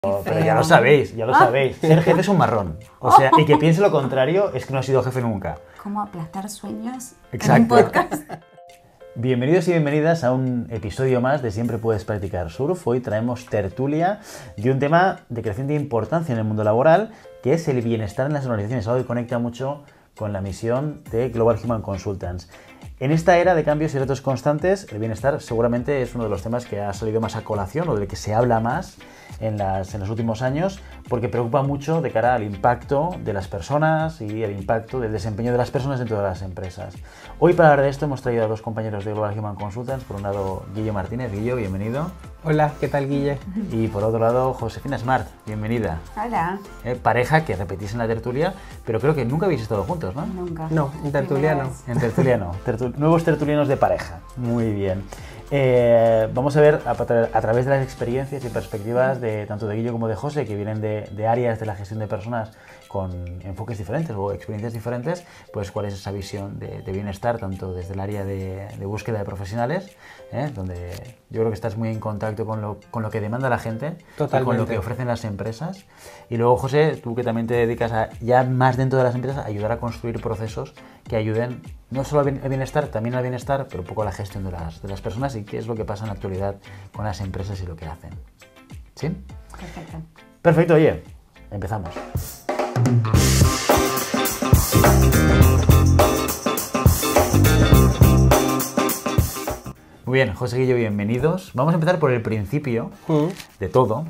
Pero ya lo sabéis, ya lo sabéis. Ser jefe es un marrón. O sea, y que piense lo contrario es que no ha sido jefe nunca. ¿Cómo aplastar sueños Exacto. en un podcast? Bienvenidos y bienvenidas a un episodio más de Siempre Puedes Practicar Surf. Hoy traemos tertulia de un tema de creciente importancia en el mundo laboral, que es el bienestar en las organizaciones, algo que conecta mucho con la misión de Global Human Consultants. En esta era de cambios y retos constantes, el bienestar seguramente es uno de los temas que ha salido más a colación o del que se habla más en los últimos años, porque preocupa mucho de cara al impacto de las personas y el impacto del desempeño de las personas dentro de las empresas. Hoy para hablar de esto hemos traído a dos compañeros de Global Human Consultants. Por un lado, Guille Martínez. Guillo, bienvenido. Hola, ¿qué tal, Guille? Y por otro lado, Josefina Smart, bienvenida. Hola. Pareja que repetís en la tertulia, pero creo que nunca habéis estado juntos, ¿no? Nunca. No, en tertulia no. En tertulia no. Nuevos tertulianos de pareja. Muy bien. Vamos a ver a través de las experiencias y perspectivas de tanto de Guillo como de José, que vienen de áreas de la gestión de personas con enfoques diferentes o experiencias diferentes, pues cuál es esa visión de bienestar, tanto desde el área de búsqueda de profesionales, donde yo creo que estás muy en contacto con lo que demanda la gente. Totalmente. Y con lo que ofrecen las empresas. Y luego, José, tú que también te dedicas ya más dentro de las empresas a ayudar a construir procesos que ayuden no solo al bienestar, también al bienestar, pero un poco a la gestión de las personas y qué es lo que pasa en la actualidad con las empresas y lo que hacen. ¿Sí? Perfecto. Perfecto, oye, empezamos. Muy bien, José, Guillo, bienvenidos. Vamos a empezar por el principio de todo,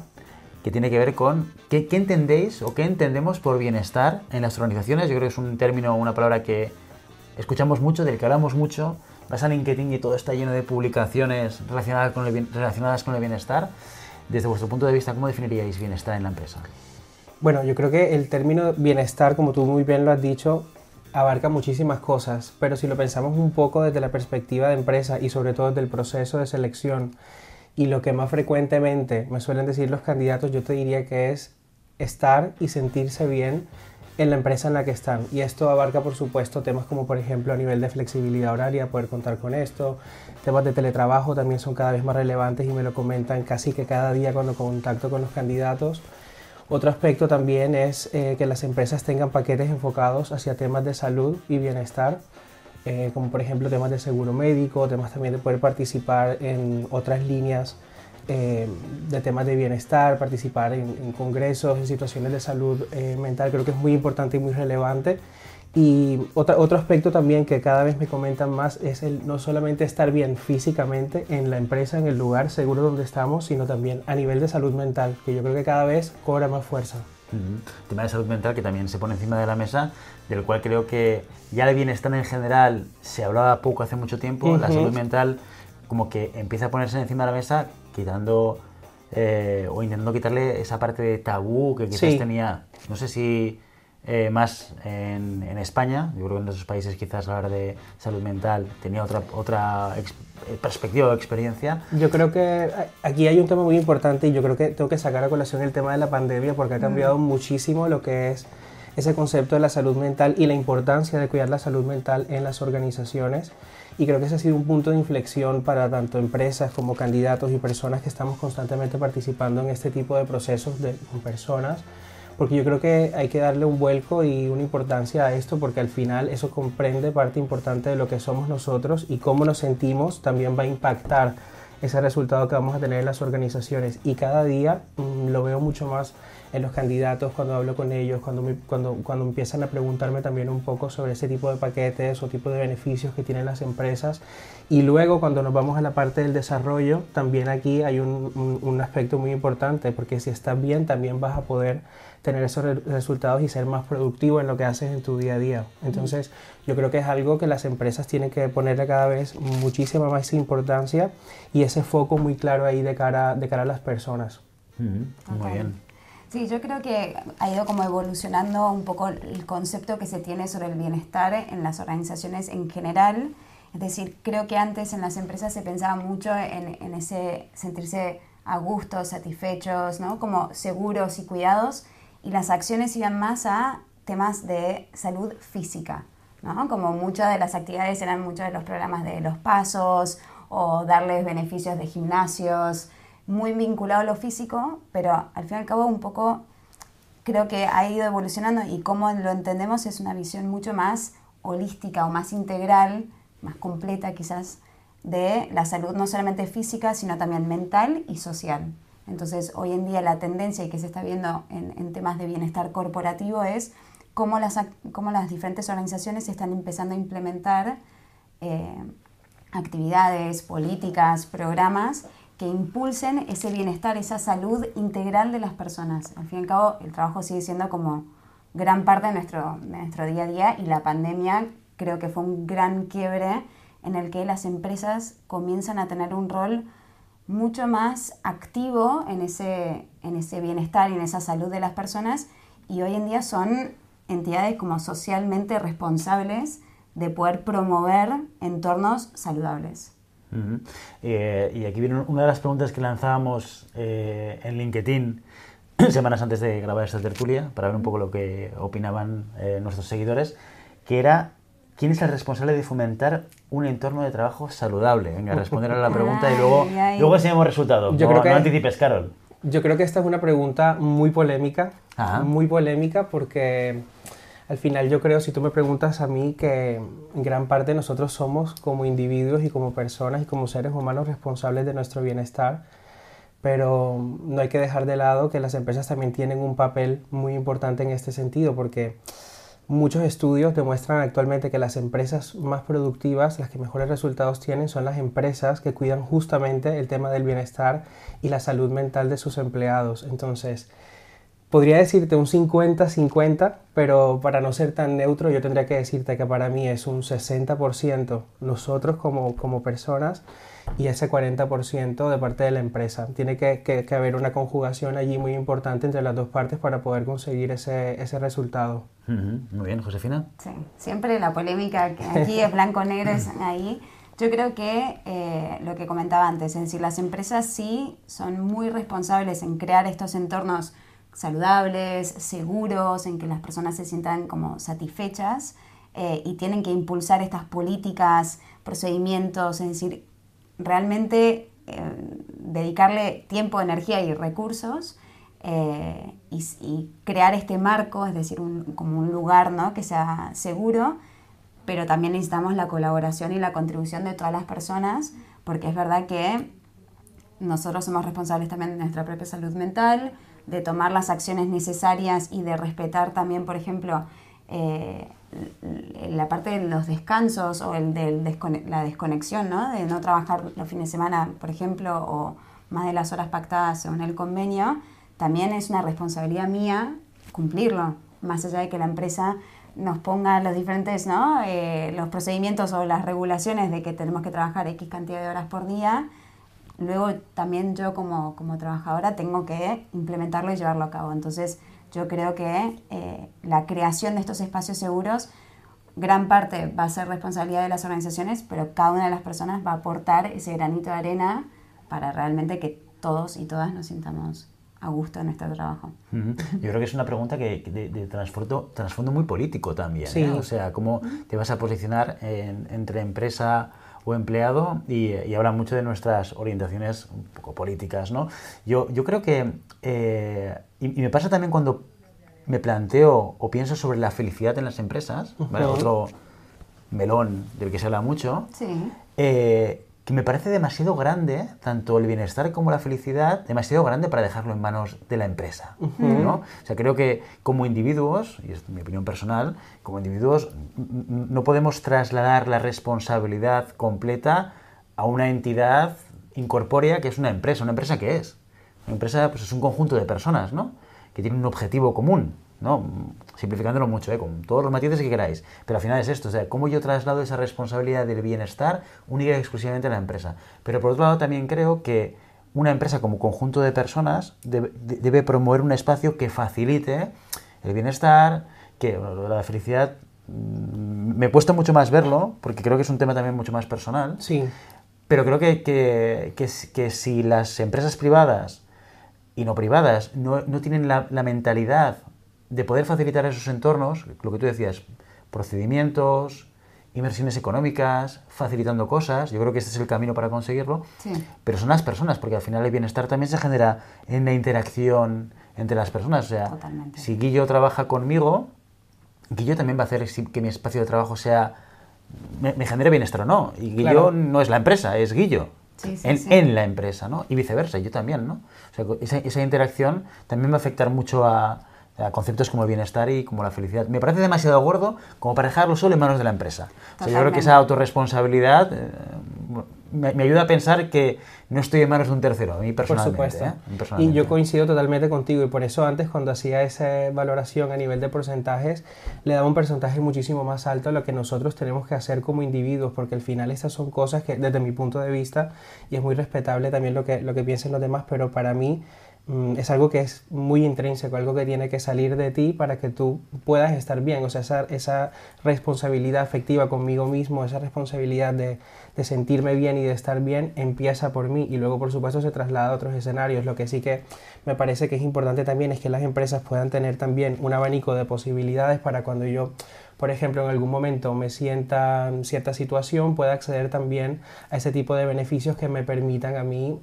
que tiene que ver con qué entendéis o qué entendemos por bienestar en las organizaciones. Yo creo que es un término, una palabra que escuchamos mucho, del que hablamos mucho. Vas a LinkedIn y todo está lleno de publicaciones relacionadas con el bienestar. Desde vuestro punto de vista, ¿cómo definiríais bienestar en la empresa? Bueno, yo creo que el término bienestar, como tú muy bien lo has dicho, abarca muchísimas cosas, pero si lo pensamos un poco desde la perspectiva de empresa y sobre todo desde el proceso de selección y lo que más frecuentemente me suelen decir los candidatos, yo te diría que es estar y sentirse bien en la empresa en la que están. Y esto abarca, por supuesto, temas como, por ejemplo, a nivel de flexibilidad horaria, poder contar con esto. Temas de teletrabajo también son cada vez más relevantes y me lo comentan casi que cada día cuando contacto con los candidatos. Otro aspecto también es que las empresas tengan paquetes enfocados hacia temas de salud y bienestar, como por ejemplo temas de seguro médico, temas también de poder participar en otras líneas de temas de bienestar, participar en congresos, en situaciones de salud mental. Creo que es muy importante y muy relevante. Y otro aspecto también que cada vez me comentan más es el no solamente estar bien físicamente en la empresa, en el lugar seguro donde estamos, sino también a nivel de salud mental, que yo creo que cada vez cobra más fuerza. Tema de salud mental que también se pone encima de la mesa, del cual creo que ya el bienestar en general se hablaba poco hace mucho tiempo. La salud mental como que empieza a ponerse encima de la mesa, quitando o intentando quitarle esa parte de tabú que quizás tenía, no sé si más en España. Yo creo que en otros países quizás hablar de salud mental tenía otra perspectiva o experiencia. Yo creo que aquí hay un tema muy importante y yo creo que tengo que sacar a colación el tema de la pandemia porque ha cambiado muchísimo lo que es ese concepto de la salud mental y la importancia de cuidar la salud mental en las organizaciones. Y creo que ese ha sido un punto de inflexión para tanto empresas como candidatos y personas que estamos constantemente participando en este tipo de procesos con personas, porque yo creo que hay que darle un vuelco y una importancia a esto, porque al final eso comprende parte importante de lo que somos nosotros y cómo nos sentimos también va a impactar ese resultado que vamos a tener en las organizaciones. Y cada día lo veo mucho más en los candidatos, cuando hablo con ellos, cuando empiezan a preguntarme también un poco sobre ese tipo de paquetes o tipo de beneficios que tienen las empresas. Y luego cuando nos vamos a la parte del desarrollo, también aquí hay un aspecto muy importante, porque si estás bien también vas a poder tener esos resultados y ser más productivo en lo que haces en tu día a día. Entonces yo creo que es algo que las empresas tienen que ponerle cada vez muchísima más importancia y ese foco muy claro ahí de cara a las personas. Muy bien. Sí, yo creo que ha ido como evolucionando un poco el concepto que se tiene sobre el bienestar en las organizaciones en general. Es decir, creo que antes en las empresas se pensaba mucho en ese sentirse a gusto, satisfechos, ¿no? Como seguros y cuidados, y las acciones iban más a temas de salud física, ¿no? Como muchas de las actividades eran muchos de los programas de los pasos o darles beneficios de gimnasios, muy vinculado a lo físico, pero al fin y al cabo un poco creo que ha ido evolucionando y como lo entendemos es una visión mucho más holística o más integral, más completa quizás, de la salud no solamente física, sino también mental y social. Entonces, hoy en día la tendencia y que se está viendo en temas de bienestar corporativo es cómo las diferentes organizaciones están empezando a implementar actividades, políticas, programas que impulsen ese bienestar, esa salud integral de las personas. Al fin y al cabo, el trabajo sigue siendo como gran parte de nuestro día a día y la pandemia creo que fue un gran quiebre en el que las empresas comienzan a tener un rol mucho más activo en ese bienestar y en esa salud de las personas y hoy en día son entidades como socialmente responsables de poder promover entornos saludables. Y aquí viene una de las preguntas que lanzábamos en LinkedIn semanas antes de grabar esta tertulia para ver un poco lo que opinaban nuestros seguidores, que era ¿quién es el responsable de fomentar un entorno de trabajo saludable? Venga, responder a la pregunta y luego enseñamos resultados. No anticipes, Carol. Yo creo que esta es una pregunta muy polémica porque al final yo creo, si tú me preguntas a mí, que en gran parte nosotros somos como individuos y como personas y como seres humanos responsables de nuestro bienestar, pero no hay que dejar de lado que las empresas también tienen un papel muy importante en este sentido, porque muchos estudios demuestran actualmente que las empresas más productivas, las que mejores resultados tienen, son las empresas que cuidan justamente el tema del bienestar y la salud mental de sus empleados. Entonces, podría decirte un 50-50, pero para no ser tan neutro yo tendría que decirte que para mí es un 60% nosotros como personas y ese 40% de parte de la empresa. Tiene que haber una conjugación allí muy importante entre las dos partes para poder conseguir ese resultado. Muy bien, Josefina. Sí, siempre la polémica, que aquí es blanco-negro, es ahí. Yo creo que lo que comentaba antes, es decir, las empresas sí son muy responsables en crear estos entornos saludables, seguros, en que las personas se sientan como satisfechas y tienen que impulsar estas políticas, procedimientos, es decir, realmente dedicarle tiempo, energía y recursos y crear este marco, es decir, como un lugar, ¿no?, que sea seguro, pero también necesitamos la colaboración y la contribución de todas las personas, porque es verdad que nosotros somos responsables también de nuestra propia salud mental, de tomar las acciones necesarias y de respetar también, por ejemplo, la parte de los descansos o la desconexión, ¿no?, de no trabajar los fines de semana, por ejemplo, o más de las horas pactadas según el convenio. También es una responsabilidad mía cumplirlo, más allá de que la empresa nos ponga los diferentes, ¿no?, los procedimientos o las regulaciones de que tenemos que trabajar X cantidad de horas por día. Luego también yo como trabajadora tengo que implementarlo y llevarlo a cabo. Entonces yo creo que la creación de estos espacios seguros, gran parte va a ser responsabilidad de las organizaciones, pero cada una de las personas va a aportar ese granito de arena para realmente que todos y todas nos sintamos a gusto en nuestro trabajo. Yo creo que es una pregunta de trasfondo muy político también. Sí. O sea, ¿cómo te vas a posicionar entre empresa o empleado? Y habla mucho de nuestras orientaciones un poco políticas, ¿no? Yo creo que, y me pasa también cuando me planteo o pienso sobre la felicidad en las empresas, ¿vale? Otro melón del que se habla mucho, Sí. Que me parece demasiado grande, tanto el bienestar como la felicidad, demasiado grande para dejarlo en manos de la empresa, ¿no? O sea, creo que como individuos, y es mi opinión personal, como individuos no podemos trasladar la responsabilidad completa a una entidad incorpórea que es una empresa. ¿Una empresa qué es? Una empresa, pues, es un conjunto de personas, ¿no?, que tienen un objetivo común, ¿no?, simplificándolo mucho, con todos los matices que queráis, pero al final es esto, o sea, cómo yo traslado esa responsabilidad del bienestar única y exclusivamente a la empresa. Pero por otro lado también creo que una empresa como conjunto de personas debe promover un espacio que facilite el bienestar, que la felicidad me cuesta mucho más verlo, porque creo que es un tema también mucho más personal, Sí. pero creo que si las empresas privadas y no privadas no tienen la mentalidad de poder facilitar esos entornos, lo que tú decías, procedimientos inversiones económicas, facilitando cosas. Yo creo que este es el camino para conseguirlo. Sí. Pero son las personas, porque al final el bienestar también se genera en la interacción entre las personas. O sea, Totalmente. si Guillo trabaja conmigo, Guillo también va a hacer que mi espacio de trabajo sea me genere bienestar o no. Y Guillo Claro. no es la empresa, es Guillo. Sí, sí, sí. En la empresa, ¿no? Y viceversa, yo también, ¿no? O sea, esa interacción también va a afectar mucho a conceptos como el bienestar y como la felicidad. Me parece demasiado gordo como para dejarlo solo en manos de la empresa. O sea, yo creo que esa autorresponsabilidad me ayuda a pensar que no estoy en manos de un tercero, a mí personalmente. Por supuesto. Personalmente. Y yo coincido totalmente contigo, y por eso antes, cuando hacía esa valoración a nivel de porcentajes, le daba un porcentaje muchísimo más alto a lo que nosotros tenemos que hacer como individuos, porque al final estas son cosas que, desde mi punto de vista, y es muy respetable también lo que piensen los demás, pero para mí es algo que es muy intrínseco, algo que tiene que salir de ti para que tú puedas estar bien. O sea, esa responsabilidad afectiva conmigo mismo, esa responsabilidad de sentirme bien y de estar bien, empieza por mí y luego, por supuesto, se traslada a otros escenarios. Lo que sí que me parece que es importante también es que las empresas puedan tener también un abanico de posibilidades para cuando yo, por ejemplo, en algún momento me sienta en cierta situación, pueda acceder también a ese tipo de beneficios que me permitan a mí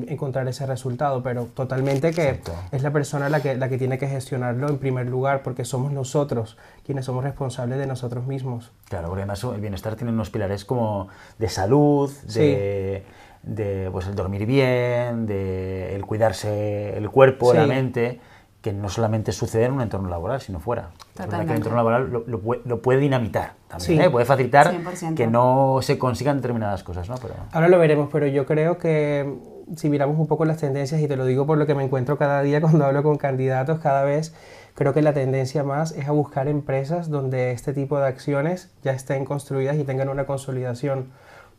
encontrar ese resultado, pero totalmente que Exacto. es la persona la que tiene que gestionarlo en primer lugar, porque somos nosotros quienes somos responsables de nosotros mismos. Claro, porque además el bienestar tiene unos pilares como de salud, de pues el dormir bien, de el cuidarse el cuerpo, Sí. la mente, que no solamente sucede en un entorno laboral, sino fuera. Es verdad que el entorno laboral lo puede dinamitar también, Sí. puede facilitar 100%. que no se consigan determinadas cosas, ¿no? Pero... Ahora lo veremos, pero yo creo que si miramos un poco las tendencias, y te lo digo por lo que me encuentro cada día cuando hablo con candidatos, cada vez creo que la tendencia más es a buscar empresas donde este tipo de acciones ya estén construidas y tengan una consolidación,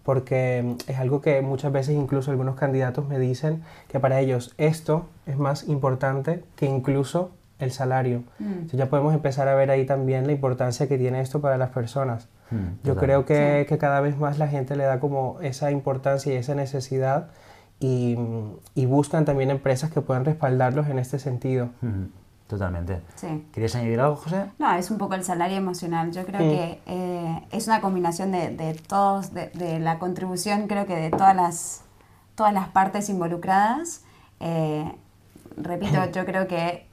porque es algo que muchas veces incluso algunos candidatos me dicen que para ellos esto es más importante que incluso el salario. Entonces ya podemos empezar a ver ahí también la importancia que tiene esto para las personas. Yo creo que cada vez más la gente le da como esa importancia y esa necesidad y buscan también empresas que puedan respaldarlos en este sentido. Totalmente. Sí. ¿Querías añadir algo, José? No, es un poco el salario emocional. Yo creo que es una combinación de todos, de la contribución, creo que de todas las partes involucradas. Repito, yo creo que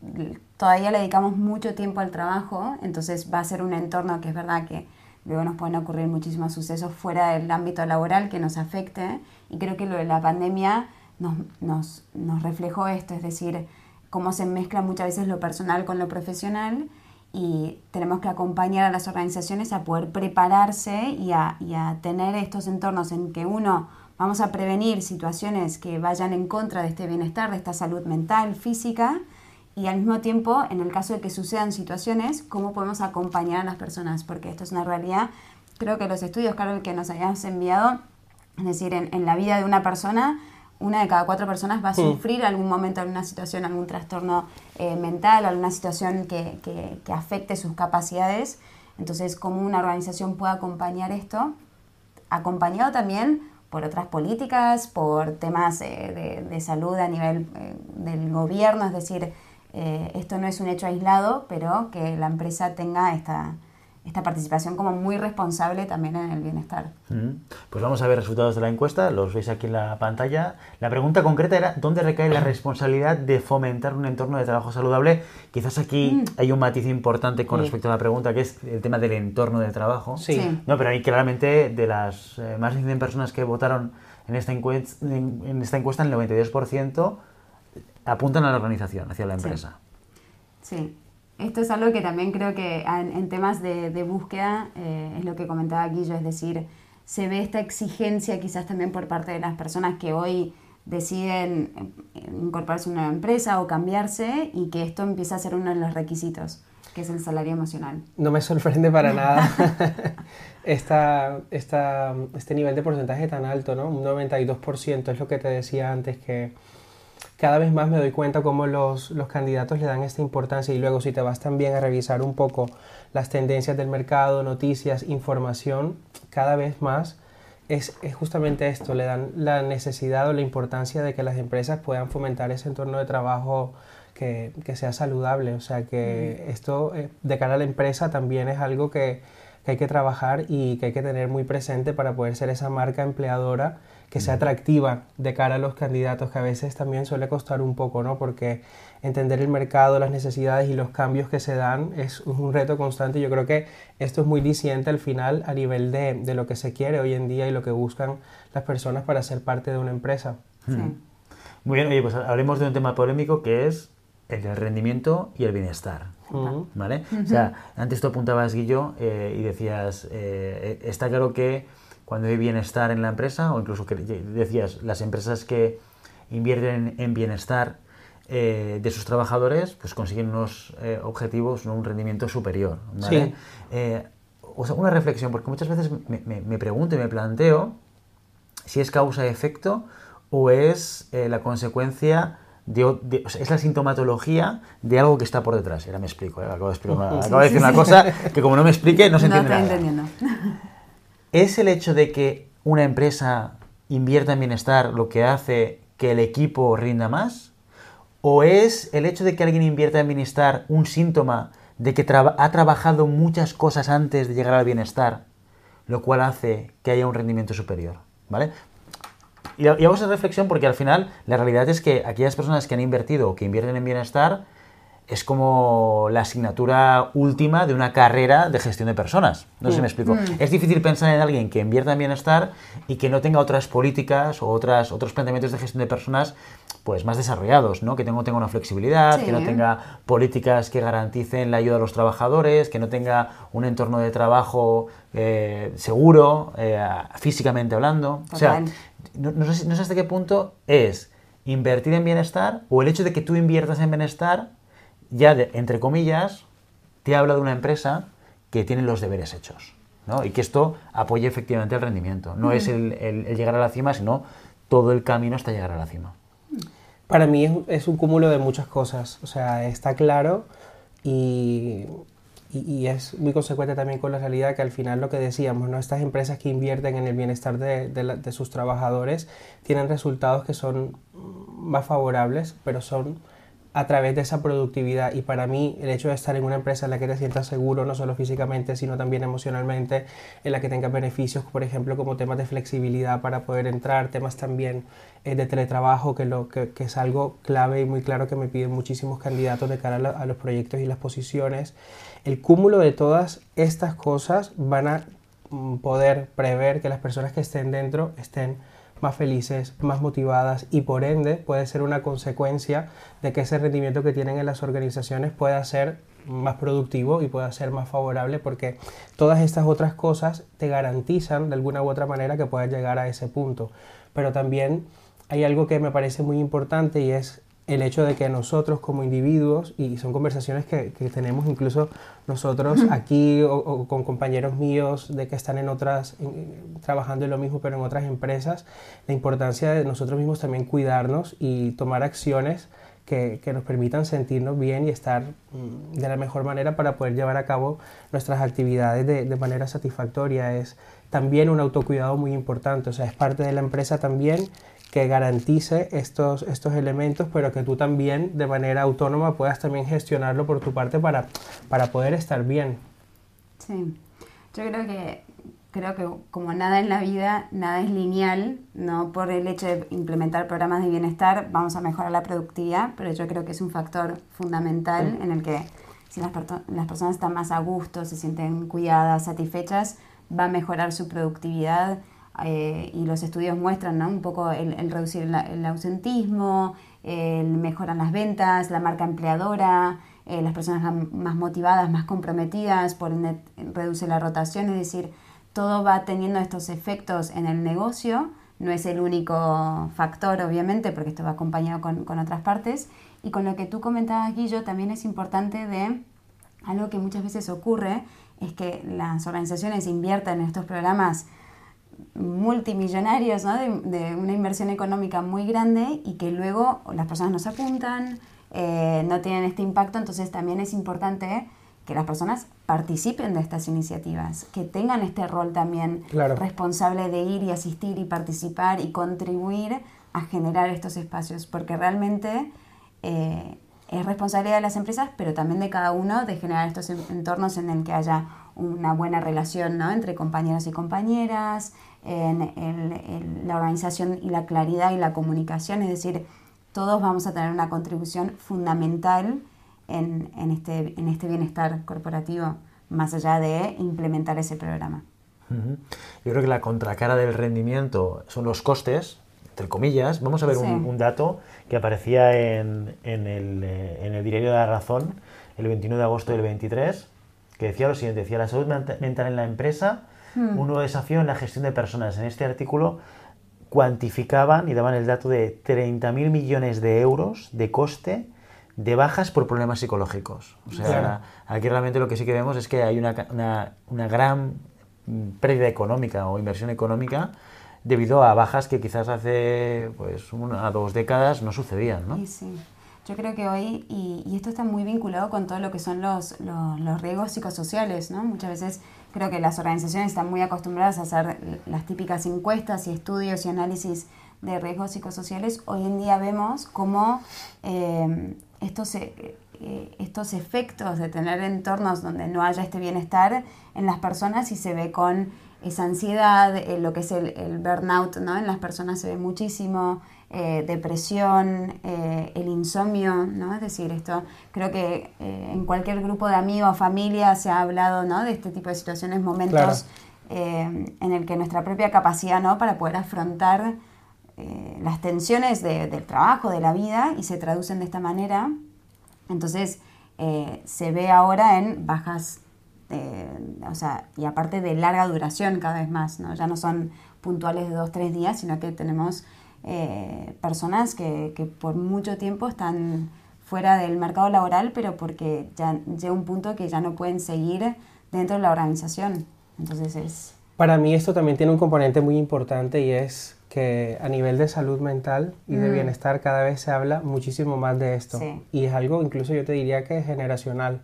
todavía le dedicamos mucho tiempo al trabajo, entonces va a ser un entorno que es verdad que luego nos pueden ocurrir muchísimos sucesos fuera del ámbito laboral que nos afecte, y creo que lo de la pandemia nos reflejó esto, es decir, cómo se mezcla muchas veces lo personal con lo profesional, y tenemos que acompañar a las organizaciones a poder prepararse y a tener estos entornos en que vamos a prevenir situaciones que vayan en contra de este bienestar, de esta salud mental, física, y al mismo tiempo, en el caso de que sucedan situaciones, cómo podemos acompañar a las personas, porque esto es una realidad. Creo que los estudios, Carol, que nos hayas enviado, es decir, en la vida de una persona, 1 de cada 4 personas va a sufrir algún momento alguna situación, algún trastorno mental, alguna situación que afecte sus capacidades. Entonces, cómo una organización puede acompañar esto, acompañado también por otras políticas, por temas de salud a nivel del gobierno, es decir, esto no es un hecho aislado, pero que la empresa tenga esta participación como muy responsable también en el bienestar. Pues vamos a ver resultados de la encuesta, los veis aquí en la pantalla. La pregunta concreta era ¿dónde recae la responsabilidad de fomentar un entorno de trabajo saludable? Quizás aquí hay un matiz importante con respecto a la pregunta, que es el tema del entorno de trabajo. Sí. No, pero ahí claramente de las más de 100 personas que votaron en esta encuesta, el 92% apuntan a la organización, hacia la empresa. Sí. Esto es algo que también creo que en temas de búsqueda es lo que comentaba Guillo, es decir, se ve esta exigencia quizás también por parte de las personas que hoy deciden incorporarse a una empresa o cambiarse, y que esto empieza a ser uno de los requisitos, que es el salario emocional. No me sorprende para nada este nivel de porcentaje tan alto, ¿no? Un 92% es lo que te decía antes, que cada vez más me doy cuenta cómo los candidatos le dan esta importancia, y luego si te vas también a revisar un poco las tendencias del mercado, noticias, información, cada vez más es justamente esto, le dan la necesidad o la importancia de que las empresas puedan fomentar ese entorno de trabajo que sea saludable. O sea que esto de cara a la empresa también es algo que que hay que trabajar y que hay que tener muy presente para poder ser esa marca empleadora que sea atractiva de cara a los candidatos, que a veces también suele costar un poco, ¿no? Porque entender el mercado, las necesidades y los cambios que se dan es un reto constante. Yo creo que esto es muy diciente al final a nivel de lo que se quiere hoy en día y lo que buscan las personas para ser parte de una empresa. Sí. Muy bien, oye, pues hablemos de un tema polémico que es el del rendimiento y el bienestar. ¿Vale? O sea, antes tú apuntabas, Guillo, y decías, está claro que cuando hay bienestar en la empresa, o incluso que decías, las empresas que invierten en bienestar de sus trabajadores, pues consiguen unos objetivos, ¿no? Un rendimiento superior, ¿vale? Sí. O sea, una reflexión, porque muchas veces me pregunto y me planteo si es causa-efecto o es la consecuencia o sea, es la sintomatología de algo que está por detrás. Ahora me explico, acabo de decir una cosa que como no me explique no se entiende nada. No estoy entendiendo. ¿Es el hecho de que una empresa invierta en bienestar lo que hace que el equipo rinda más? ¿O es el hecho de que alguien invierta en bienestar un síntoma de que ha trabajado muchas cosas antes de llegar al bienestar, lo cual hace que haya un rendimiento superior? ¿Vale? Y hago esa reflexión porque al final la realidad es que aquellas personas que han invertido o que invierten en bienestar es como la asignatura última de una carrera de gestión de personas. No sé si me explico. Es difícil pensar en alguien que invierta en bienestar y que no tenga otras políticas o otros planteamientos de gestión de personas pues más desarrollados, ¿no? Que tenga una flexibilidad, Sí. que no tenga políticas que garanticen la ayuda a los trabajadores, que no tenga un entorno de trabajo seguro, físicamente hablando. Total. O sea, no sé hasta qué punto es invertir en bienestar o el hecho de que tú inviertas en bienestar ya, entre comillas, te habla de una empresa que tiene los deberes hechos, ¿no? Y que esto apoya efectivamente el rendimiento. No es el llegar a la cima, sino todo el camino hasta llegar a la cima. Para mí es un cúmulo de muchas cosas. O sea, está claro y es muy consecuente también con la realidad que al final lo que decíamos, ¿no? Estas empresas que invierten en el bienestar de sus trabajadores tienen resultados que son más favorables, pero son a través de esa productividad. Y para mí el hecho de estar en una empresa en la que te sientas seguro, no solo físicamente, sino también emocionalmente, en la que tengas beneficios, por ejemplo, como temas de flexibilidad para poder entrar, temas también de teletrabajo, que es algo clave y muy claro que me piden muchísimos candidatos de cara a los proyectos y las posiciones. El cúmulo de todas estas cosas van a poder prever que las personas que estén dentro estén más felices, más motivadas y por ende puede ser una consecuencia de que ese rendimiento que tienen en las organizaciones pueda ser más productivo y pueda ser más favorable porque todas estas otras cosas te garantizan de alguna u otra manera que puedas llegar a ese punto. Pero también hay algo que me parece muy importante y es el hecho de que nosotros como individuos, y son conversaciones que tenemos incluso nosotros aquí o con compañeros míos de que están trabajando en lo mismo pero en otras empresas, la importancia de nosotros mismos también cuidarnos y tomar acciones que nos permitan sentirnos bien y estar de la mejor manera para poder llevar a cabo nuestras actividades de manera satisfactoria. Es también un autocuidado muy importante, o sea, es parte de la empresa también que garantice estos elementos, pero que tú también de manera autónoma puedas también gestionarlo por tu parte para poder estar bien. Sí, yo creo que como nada en la vida, nada es lineal, no por el hecho de implementar programas de bienestar vamos a mejorar la productividad, pero yo creo que es un factor fundamental en el que si las personas están más a gusto, se sienten cuidadas, satisfechas, va a mejorar su productividad. Y los estudios muestran, ¿no? Un poco el reducir el ausentismo, mejoran las ventas, la marca empleadora, las personas más motivadas, más comprometidas, por ende reduce la rotación, es decir, todo va teniendo estos efectos en el negocio, no es el único factor obviamente porque esto va acompañado con otras partes y con lo que tú comentabas, Guillo, también es importante de algo que muchas veces ocurre, es que las organizaciones invierten en estos programas multimillonarios, ¿no? de una inversión económica muy grande y que luego las personas no se apuntan, no tienen este impacto, entonces también es importante que las personas participen de estas iniciativas, que tengan este rol también responsable de ir y asistir y participar y contribuir a generar estos espacios, porque realmente es responsabilidad de las empresas, pero también de cada uno de generar estos entornos en el que haya una buena relación, ¿no?, entre compañeros y compañeras, en la organización y la claridad y la comunicación, es decir, todos vamos a tener una contribución fundamental en este bienestar corporativo, más allá de implementar ese programa. Yo creo que la contracara del rendimiento son los costes, entre comillas. Vamos a ver un dato que aparecía en el Diario de la Razón el 21 de agosto del 23, que decía lo siguiente: decía, la salud mental en la empresa, un nuevo desafío en la gestión de personas. En este artículo cuantificaban y daban el dato de 30.000 millones de euros de coste de bajas por problemas psicológicos. O sea, claro, aquí realmente lo que sí que vemos es que hay una gran pérdida económica o inversión económica debido a bajas que quizás hace pues 1 a 2 décadas no sucedían, ¿no? Sí. Yo creo que hoy, y esto está muy vinculado con todo lo que son los riesgos psicosociales, ¿no? Muchas veces creo que las organizaciones están muy acostumbradas a hacer las típicas encuestas y estudios y análisis de riesgos psicosociales. Hoy en día vemos cómo estos efectos de tener entornos donde no haya este bienestar en las personas, y se ve con esa ansiedad, lo que es el burnout, ¿no? En las personas se ve muchísimo, depresión, el insomnio, ¿no? Es decir, esto creo que en cualquier grupo de amigos o familia se ha hablado, ¿no?, de este tipo de situaciones, momentos, claro, en el que nuestra propia capacidad, ¿no?, para poder afrontar las tensiones del trabajo, de la vida, y se traducen de esta manera. Entonces se ve ahora en bajas, y aparte de larga duración cada vez más, ¿no? Ya no son puntuales de 2-3 días, sino que tenemos personas que por mucho tiempo están fuera del mercado laboral, pero porque ya llega un punto que ya no pueden seguir dentro de la organización. Entonces Para mí esto también tiene un componente muy importante, y es que a nivel de salud mental y de bienestar cada vez se habla muchísimo más de esto. Sí. Y es algo, incluso yo te diría que es generacional.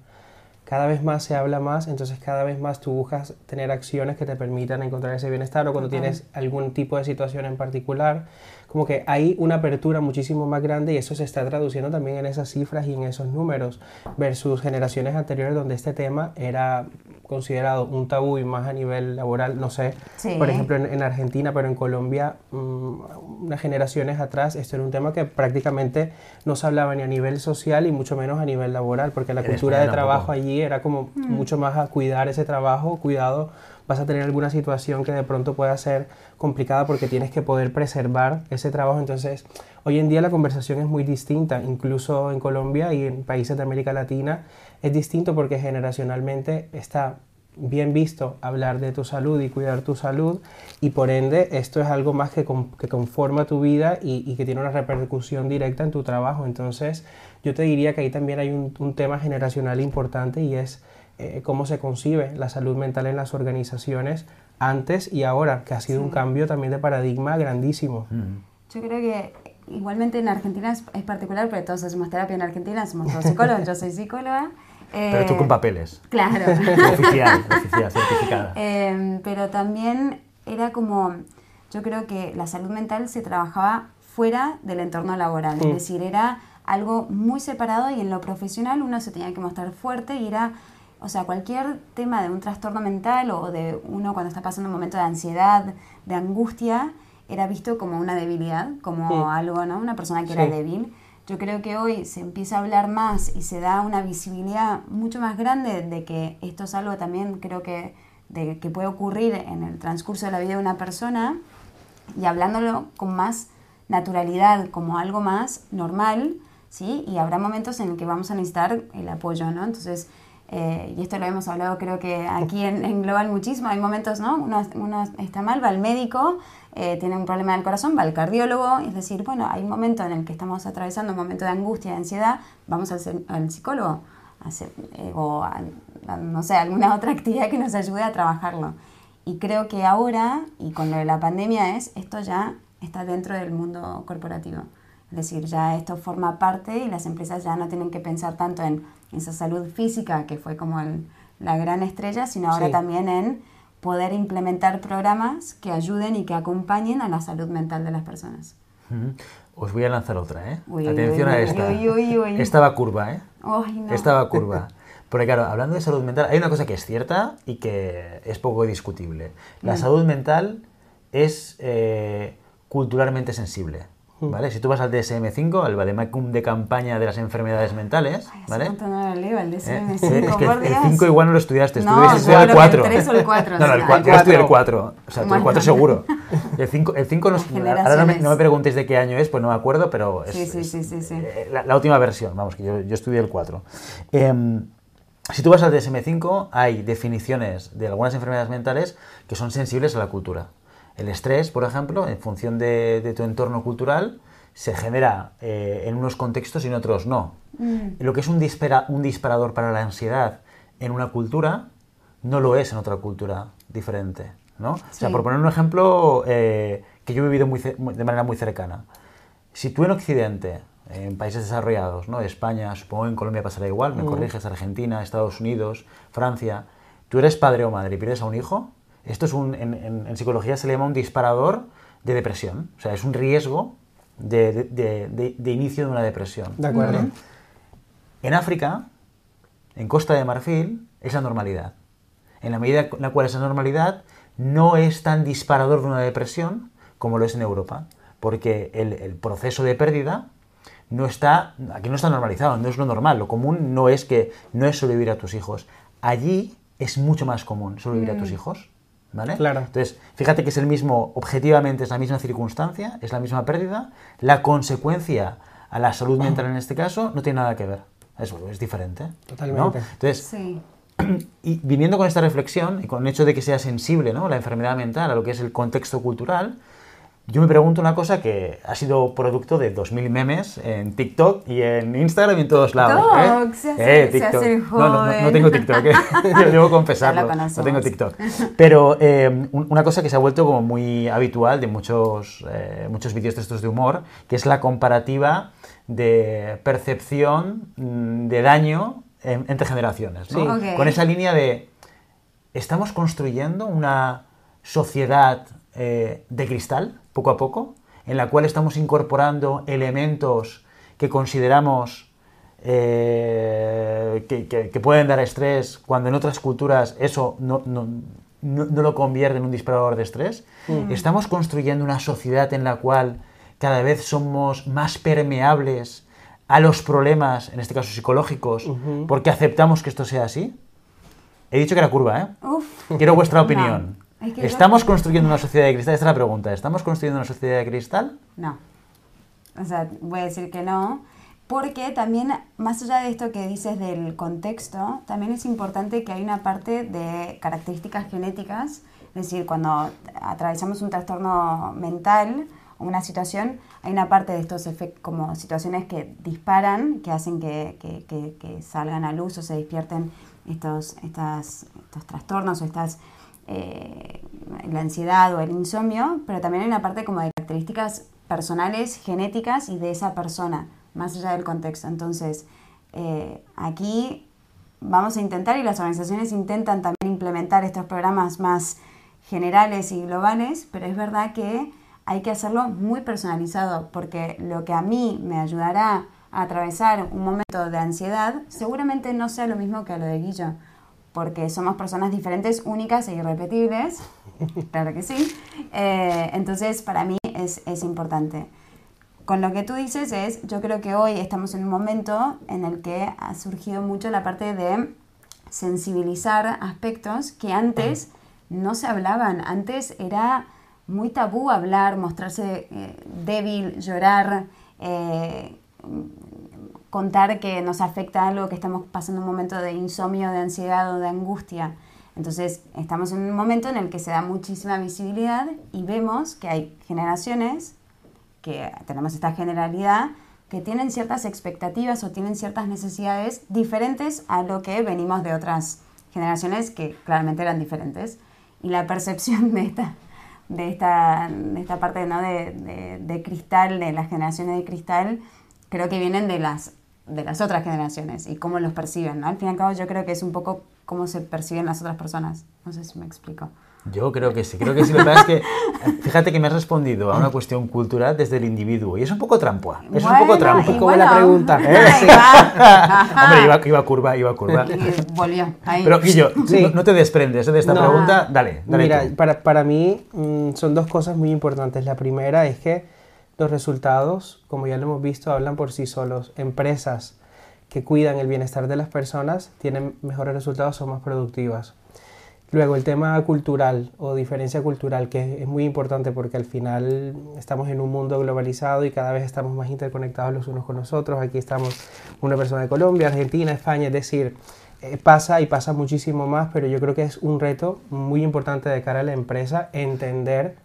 Cada vez más se habla más, entonces cada vez más tú buscas tener acciones que te permitan encontrar ese bienestar, o cuando tienes algún tipo de situación en particular, como que hay una apertura muchísimo más grande, y eso se está traduciendo también en esas cifras y en esos números, versus generaciones anteriores donde este tema era considerado un tabú, y más a nivel laboral, no sé, Sí. por ejemplo en Argentina, pero en Colombia, unas generaciones atrás, esto era un tema que prácticamente no se hablaba ni a nivel social y mucho menos a nivel laboral, porque la cultura de trabajo allí era como mucho más a cuidar ese trabajo, cuidado, vas a tener alguna situación que de pronto pueda ser complicada porque tienes que poder preservar ese trabajo. Entonces, hoy en día la conversación es muy distinta, incluso en Colombia y en países de América Latina es distinto, porque generacionalmente está bien visto hablar de tu salud y cuidar tu salud, y por ende esto es algo más que conforma tu vida y que tiene una repercusión directa en tu trabajo. Entonces, yo te diría que ahí también hay un tema generacional importante, y es cómo se concibe la salud mental en las organizaciones antes y ahora, que ha sido un cambio también de paradigma grandísimo. Yo creo que igualmente en Argentina es particular, porque todos hacemos terapia en Argentina, somos todos psicólogos, yo soy psicóloga. Pero tú con papeles. Claro. Oficial, certificada. Pero también era como, yo creo que la salud mental se trabajaba fuera del entorno laboral, es decir, era algo muy separado, y en lo profesional uno se tenía que mostrar fuerte, y era, o sea, cualquier tema de un trastorno mental o de uno cuando está pasando un momento de ansiedad, de angustia, era visto como una debilidad, como algo, ¿no? Una persona que era débil. Yo creo que hoy se empieza a hablar más y se da una visibilidad mucho más grande de que esto es algo también, creo que puede ocurrir en el transcurso de la vida de una persona, y hablándolo con más naturalidad, como algo más normal, ¿sí? Y habrá momentos en el que vamos a necesitar el apoyo, ¿no? Entonces, y esto lo hemos hablado creo que aquí en Global muchísimo, hay momentos, ¿no? Uno está mal, va al médico, tiene un problema del corazón, va al cardiólogo, es decir, bueno, hay un momento en el que estamos atravesando un momento de angustia, de ansiedad, vamos al psicólogo, no sé, alguna otra actividad que nos ayude a trabajarlo. Y creo que ahora, y con lo de la pandemia, esto ya está dentro del mundo corporativo. Es decir, ya esto forma parte, y las empresas ya no tienen que pensar tanto en esa salud física, que fue como la gran estrella, sino ahora también en poder implementar programas que ayuden y que acompañen a la salud mental de las personas. Os voy a lanzar otra, ¿eh? Atención a esta. Uy. Esta va curva, ¿eh? Ay, no. Esta va curva. Porque claro, hablando de salud mental, hay una cosa que es cierta y que es poco discutible. La salud mental es culturalmente sensible. ¿Vale? Si tú vas al DSM-5, al Vademecum de campaña de las enfermedades mentales, ¿vale? No lo leo, el DSM-5, Es que por el Dios. 5 igual no lo estudiaste, No, estudiado el yo 4. creo que el 3 o el 4. No, el 4, yo estudié el 4. O sea, tú el 4 seguro. El 5 no, ahora no me preguntéis de qué año es, pues no me acuerdo, pero es, sí. La última versión, vamos, que yo estudié el 4. Si tú vas al DSM-5, hay definiciones de algunas enfermedades mentales que son sensibles a la cultura. El estrés, por ejemplo, en función de tu entorno cultural, se genera en unos contextos y en otros no. Lo que es un disparador para la ansiedad en una cultura, no lo es en otra cultura diferente, ¿no? Sí. O sea, por poner un ejemplo que yo he vivido de manera muy cercana. Si tú en Occidente, en países desarrollados, ¿no? España, supongo en Colombia pasará igual, me corriges, Argentina, Estados Unidos, Francia, tú eres padre o madre y pierdes a un hijo, esto es en psicología se le llama un disparador de depresión. O sea, es un riesgo de inicio de una depresión. De acuerdo. ¿Vale? En África, en Costa de Marfil, es la normalidad. En la medida en la cual esa normalidad no es tan disparador de una depresión como lo es en Europa. Porque el proceso de pérdida aquí no está normalizado, no es lo normal. Lo común no es sobrevivir a tus hijos. Allí es mucho más común sobrevivir a tus hijos. ¿Vale? Claro. Entonces, fíjate que es el mismo, objetivamente es la misma circunstancia, es la misma pérdida, la consecuencia a la salud mental en este caso no tiene nada que ver. Es diferente. Totalmente. ¿No? Entonces, sí. Y viniendo con esta reflexión y con el hecho de que sea sensible, ¿no?, la enfermedad mental a lo que es el contexto cultural, yo me pregunto una cosa que ha sido producto de 2000 memes en TikTok y en Instagram y en todos lados. TikTok, se hace el joven. No tengo TikTok, yo debo confesarlo, no tengo TikTok. Pero una cosa que se ha vuelto como muy habitual de muchos vídeos de estos de humor, que es la comparativa de percepción de daño entre generaciones, ¿no? Sí. Okay. Con esa línea de estamos construyendo una sociedad de cristal, poco a poco, en la cual estamos incorporando elementos que consideramos que pueden dar estrés, cuando en otras culturas eso no lo convierte en un disparador de estrés. Estamos construyendo una sociedad en la cual cada vez somos más permeables a los problemas, en este caso psicológicos, porque aceptamos que esto sea así. He dicho que era curva, ¿eh? Uf. Quiero vuestra opinión. No. Es que ¿Estamos construyendo una sociedad de cristal? Esta es la pregunta. ¿Estamos construyendo una sociedad de cristal? No. O sea, voy a decir que no. Porque también, más allá de esto que dices del contexto, también es importante que hay una parte de características genéticas. Es decir, cuando atravesamos un trastorno mental o una situación, hay una parte de estos efectos, como situaciones que disparan, que hacen que salgan a luz o se despierten estos trastornos o la ansiedad o el insomnio, pero también hay una parte como de características personales, genéticas y de esa persona, más allá del contexto. Entonces, aquí vamos a intentar, y las organizaciones intentan también implementar estos programas más generales y globales, pero es verdad que hay que hacerlo muy personalizado, porque lo que a mí me ayudará a atravesar un momento de ansiedad seguramente no sea lo mismo que a lo de Guillo, porque somos personas diferentes, únicas e irrepetibles, claro que sí. Entonces, para mí es importante. Con lo que tú dices yo creo que hoy estamos en un momento en el que ha surgido mucho la parte de sensibilizar aspectos que antes no se hablaban. Antes era muy tabú hablar, mostrarse débil, llorar, contar que nos afecta algo, que estamos pasando un momento de insomnio, de ansiedad o de angustia. Entonces, estamos en un momento en el que se da muchísima visibilidad y vemos que hay generaciones, que tenemos esta generalidad, que tienen ciertas expectativas o tienen ciertas necesidades diferentes a lo que venimos de otras generaciones que claramente eran diferentes. Y la percepción de esta parte, ¿no?, de cristal, de las generaciones de cristal, creo que vienen de las de las otras generaciones y cómo los perciben, ¿no? Al fin y al cabo yo creo que es un poco cómo se perciben las otras personas. No sé si me explico. Yo creo que sí. Lo que pasa es que, fíjate que me has respondido a una cuestión cultural desde el individuo. Y es un poco trampa. Es un poco trampa. Como la pregunta. Sí. Hombre, iba curva. Y volvió. Ahí. Pero, Guillo, sí. no te desprendes de esta pregunta. Dale. Mira, tú. para mí son dos cosas muy importantes. La primera es que los resultados, como ya lo hemos visto, hablan por sí solos. Empresas que cuidan el bienestar de las personas tienen mejores resultados, son más productivas. Luego, el tema cultural o diferencia cultural, que es muy importante porque al final estamos en un mundo globalizado y cada vez estamos más interconectados los unos con los otros. Aquí estamos una persona de Colombia, Argentina, España, es decir, pasa muchísimo más, pero yo creo que es un reto muy importante de cara a la empresa entender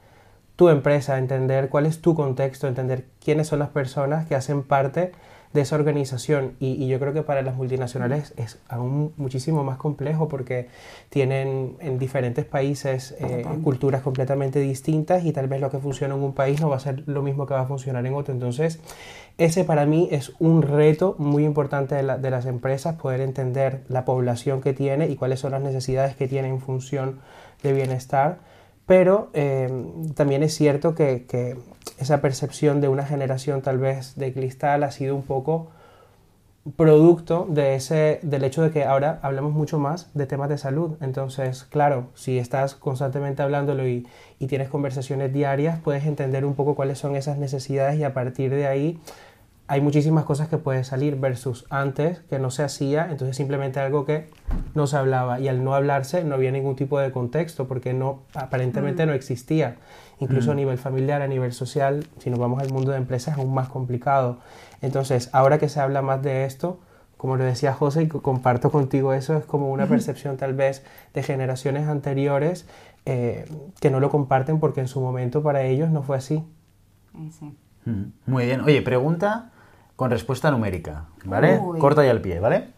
tu empresa, entender cuál es tu contexto, entender quiénes son las personas que hacen parte de esa organización y yo creo que para las multinacionales es aún muchísimo más complejo porque tienen en diferentes países culturas completamente distintas y tal vez lo que funciona en un país no va a ser lo mismo que va a funcionar en otro. Entonces ese para mí es un reto muy importante de las empresas, poder entender la población que tiene y cuáles son las necesidades que tiene en función de bienestar. Pero también es cierto que esa percepción de una generación tal vez de cristal ha sido un poco producto del hecho de que ahora hablamos mucho más de temas de salud. Entonces, claro, si estás constantemente hablándolo y tienes conversaciones diarias, puedes entender un poco cuáles son esas necesidades y a partir de ahí hay muchísimas cosas que pueden salir versus antes que no se hacía, entonces simplemente algo que no se hablaba y al no hablarse no había ningún tipo de contexto porque aparentemente no existía, incluso a nivel familiar, a nivel social, si nos vamos al mundo de empresas es aún más complicado. Entonces ahora que se habla más de esto, como lo decía José y comparto contigo eso, es como una percepción tal vez de generaciones anteriores que no lo comparten porque en su momento para ellos no fue así. Sí. Muy bien. Oye, pregunta con respuesta numérica, ¿vale? Uy. Corta y al pie, ¿vale?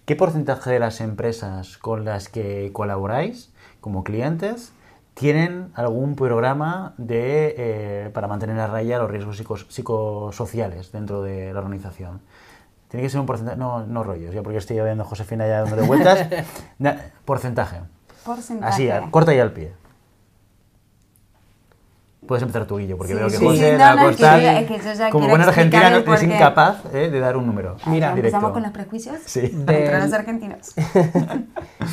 ¿Qué porcentaje de las empresas con las que colaboráis como clientes tienen algún programa para mantener a raya los riesgos psicosociales dentro de la organización? Tiene que ser un porcentaje, no rollos, ya porque estoy viendo a Josefina ya dándole vueltas. Porcentaje. Así, corta y al pie. Puedes empezar tú, Guillo, porque veo que José va a costar. Como buena argentina es incapaz de dar un número. Mira, ¿empezamos con los prejuicios? Sí. Contra los argentinos.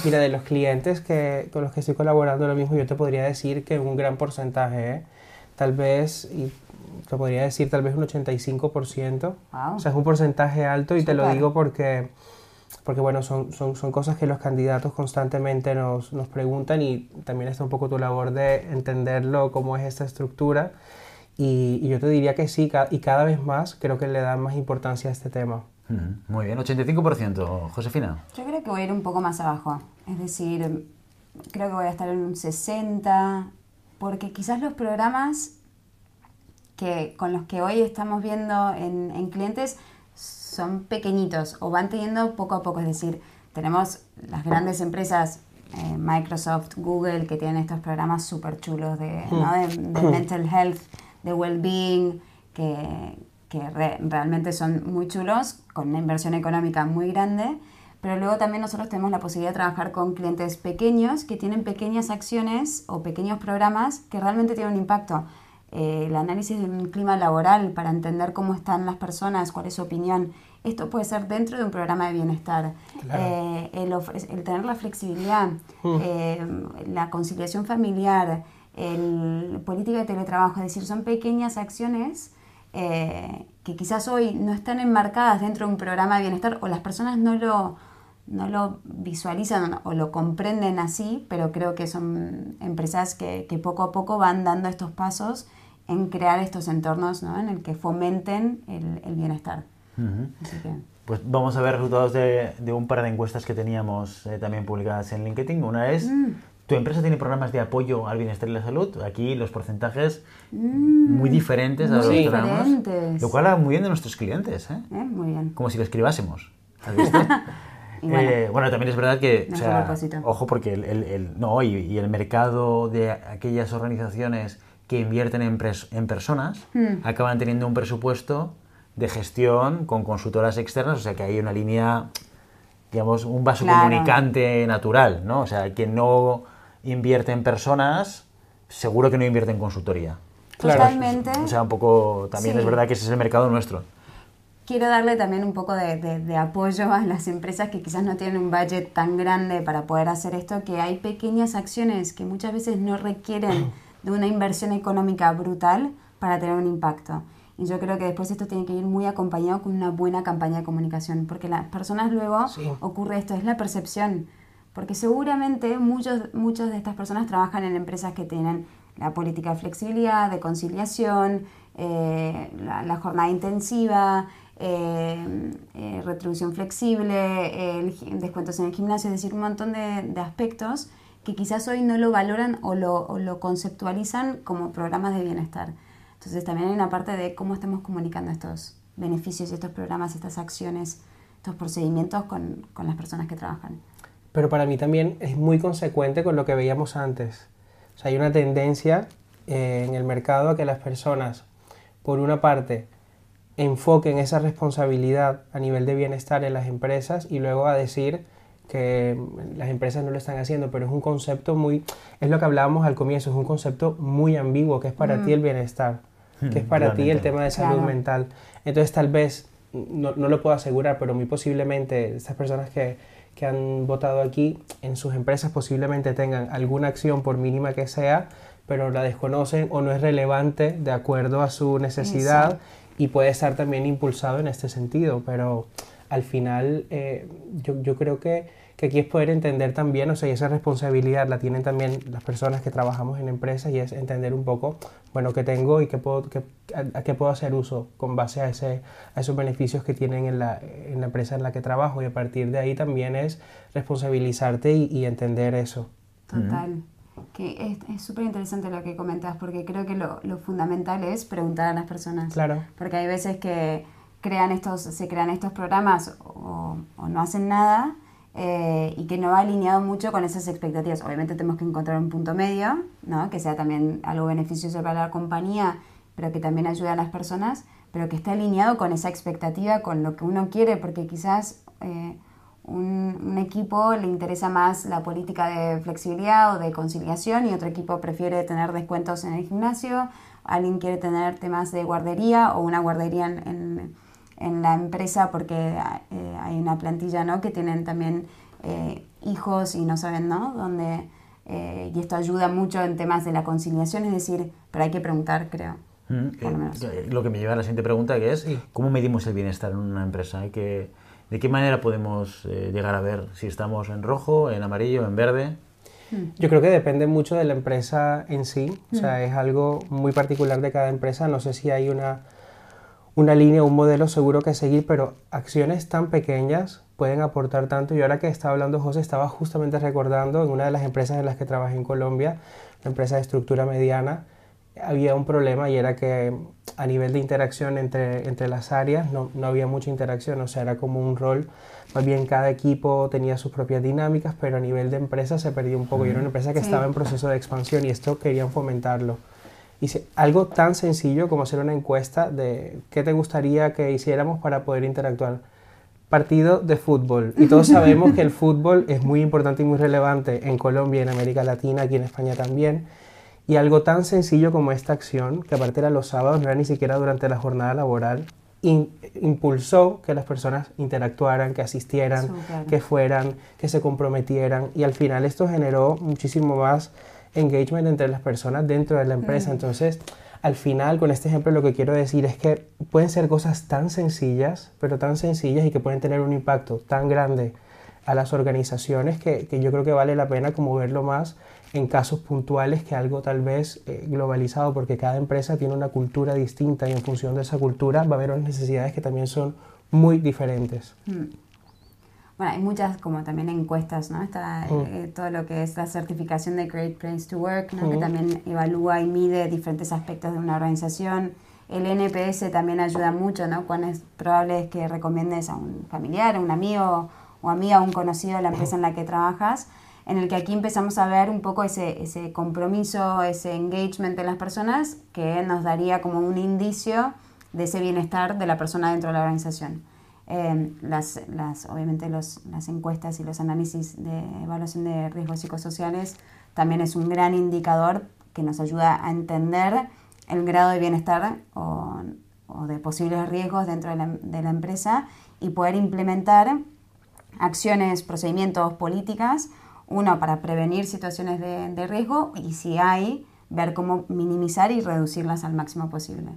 Mira, de los clientes con los que estoy colaborando ahora mismo, yo te podría decir que un gran porcentaje, tal vez, y te podría decir tal vez un 85%. Wow. O sea, es un porcentaje alto y Súper. te lo digo porque bueno, son cosas que los candidatos constantemente nos preguntan y también está un poco tu labor de entenderlo, cómo es esta estructura. Y yo te diría que sí, y cada vez más creo que le dan más importancia a este tema. Muy bien, 85%. Josefina. Yo creo que voy a ir un poco más abajo. Es decir, creo que voy a estar en un 60%, porque quizás los programas con los que hoy estamos viendo en clientes son pequeñitos o van teniendo poco a poco, es decir, tenemos las grandes empresas, Microsoft, Google, que tienen estos programas súper chulos de mental health, de well-being, que realmente son muy chulos, con una inversión económica muy grande, pero luego también nosotros tenemos la posibilidad de trabajar con clientes pequeños que tienen pequeñas acciones o pequeños programas que realmente tienen un impacto. El análisis del clima laboral para entender cómo están las personas, cuál es su opinión. Esto puede ser dentro de un programa de bienestar. Claro. El tener la flexibilidad, la conciliación familiar, política de teletrabajo, es decir, son pequeñas acciones que quizás hoy no están enmarcadas dentro de un programa de bienestar o las personas no lo visualizan o lo comprenden así, pero creo que son empresas que poco a poco van dando estos pasos en crear estos entornos, ¿no?, en el que fomenten el bienestar. Así que... Pues vamos a ver resultados de un par de encuestas que teníamos también publicadas en LinkedIn. Una es, ¿tu empresa tiene programas de apoyo al bienestar y la salud? Aquí los porcentajes muy diferentes a los programas. Lo cual habla muy bien de nuestros clientes, ¿eh? Muy bien. Como si lo escribásemos. ¿Has visto? Y bueno, también es verdad que, o sea, ojo, porque el mercado de aquellas organizaciones que invierten en personas acaban teniendo un presupuesto de gestión con consultoras externas, o sea que hay una línea, digamos, un vaso Claro. comunicante natural, ¿no? O sea, quien no invierte en personas, seguro que no invierte en consultoría. Claro. Totalmente. O sea, un poco, también Sí. es verdad que ese es el mercado nuestro. Quiero darle también un poco de apoyo a las empresas que quizás no tienen un budget tan grande para poder hacer esto, que hay pequeñas acciones que muchas veces no requieren de una inversión económica brutal para tener un impacto. Y yo creo que después esto tiene que ir muy acompañado con una buena campaña de comunicación, porque las personas luego Sí. ocurre esto, es la percepción. Porque seguramente muchos de estas personas trabajan en empresas que tienen la política de flexibilidad, de conciliación, la jornada intensiva, retribución flexible, descuentos en el gimnasio, es decir, un montón de aspectos que quizás hoy no lo valoran o lo conceptualizan como programas de bienestar. Entonces también hay una parte de cómo estamos comunicando estos beneficios, estos programas, estas acciones, estos procedimientos con las personas que trabajan. Pero para mí también es muy consecuente con lo que veíamos antes. O sea, hay una tendencia en el mercado a que las personas, por una parte, enfoquen esa responsabilidad a nivel de bienestar en las empresas y luego a decir que las empresas no lo están haciendo, pero es un concepto muy, es lo que hablábamos al comienzo, es un concepto muy ambiguo, que es para ti el bienestar, que es para ti el tema de salud Claro. mental. Entonces tal vez, no lo puedo asegurar, pero muy posiblemente estas personas que han votado aquí, en sus empresas posiblemente tengan alguna acción, por mínima que sea, pero la desconocen o no es relevante de acuerdo a su necesidad. Eso. Y puede estar también impulsado en este sentido, pero al final yo creo que aquí es poder entender también, o sea, y esa responsabilidad la tienen también las personas que trabajamos en empresas, y es entender un poco, bueno, qué tengo y a qué puedo hacer uso con base a esos beneficios que tienen en la empresa en la que trabajo, y a partir de ahí también es responsabilizarte y entender eso. Total. Que es súper interesante lo que comentas, porque creo que lo fundamental es preguntar a las personas. Claro. Porque hay veces que se crean estos programas o no hacen nada y que no va alineado mucho con esas expectativas. Obviamente tenemos que encontrar un punto medio, ¿no? Que sea también algo beneficioso para la compañía, pero que también ayude a las personas, pero que esté alineado con esa expectativa, con lo que uno quiere, porque quizás un equipo le interesa más la política de flexibilidad o de conciliación y otro equipo prefiere tener descuentos en el gimnasio, alguien quiere tener temas de guardería o una guardería en la empresa porque hay una plantilla, ¿no? Que tienen también hijos y no saben, ¿no? Donde, y esto ayuda mucho en temas de la conciliación, es decir, pero hay que preguntar, creo. Por lo menos. Lo que me lleva a la siguiente pregunta, que es, Sí. ¿cómo medimos el bienestar en una empresa? ¿De qué manera podemos llegar a ver si estamos en rojo, en amarillo, en verde? Yo creo que depende mucho de la empresa en sí, o sea, es algo muy particular de cada empresa, no sé si hay una línea, un modelo seguro que seguir, pero acciones tan pequeñas pueden aportar tanto. Y ahora que estaba hablando José, estaba justamente recordando en una de las empresas en las que trabajé en Colombia, una empresa de estructura mediana, había un problema y era que a nivel de interacción entre las áreas no había mucha interacción, o sea, era como un rol, más bien cada equipo tenía sus propias dinámicas, pero a nivel de empresa se perdió un poco. Y era una empresa que Sí. estaba en proceso de expansión y esto querían fomentarlo. Y algo tan sencillo como hacer una encuesta de qué te gustaría que hiciéramos para poder interactuar. Partido de fútbol. Y todos sabemos que el fútbol es muy importante y muy relevante en Colombia, en América Latina, aquí en España también. Y algo tan sencillo como esta acción, que aparte era los sábados, no era ni siquiera durante la jornada laboral, impulsó que las personas interactuaran, que asistieran, Súper. que fueran, que se comprometieran. Y al final esto generó muchísimo más engagement entre las personas dentro de la empresa. Entonces, al final, con este ejemplo, lo que quiero decir es que pueden ser cosas tan sencillas, pero tan sencillas y que pueden tener un impacto tan grande a las organizaciones que yo creo que vale la pena como verlo más en casos puntuales que algo tal vez globalizado, porque cada empresa tiene una cultura distinta y en función de esa cultura va a haber unas necesidades que también son muy diferentes. Bueno, hay muchas como también encuestas, ¿no? Está todo lo que es la certificación de Great Place to Work, ¿no? Que también evalúa y mide diferentes aspectos de una organización. El NPS también ayuda mucho, ¿no? Cuán es probable es que recomiendes a un familiar, a un amigo o amiga, a un conocido de la empresa en la que trabajas, en el que aquí empezamos a ver un poco ese compromiso, ese engagement de las personas, que nos daría como un indicio de ese bienestar de la persona dentro de la organización. Obviamente las encuestas y los análisis de evaluación de riesgos psicosociales también es un gran indicador que nos ayuda a entender el grado de bienestar o de posibles riesgos dentro de la empresa y poder implementar acciones, procedimientos, políticas, uno para prevenir situaciones de riesgo y si hay, ver cómo minimizar y reducirlas al máximo posible.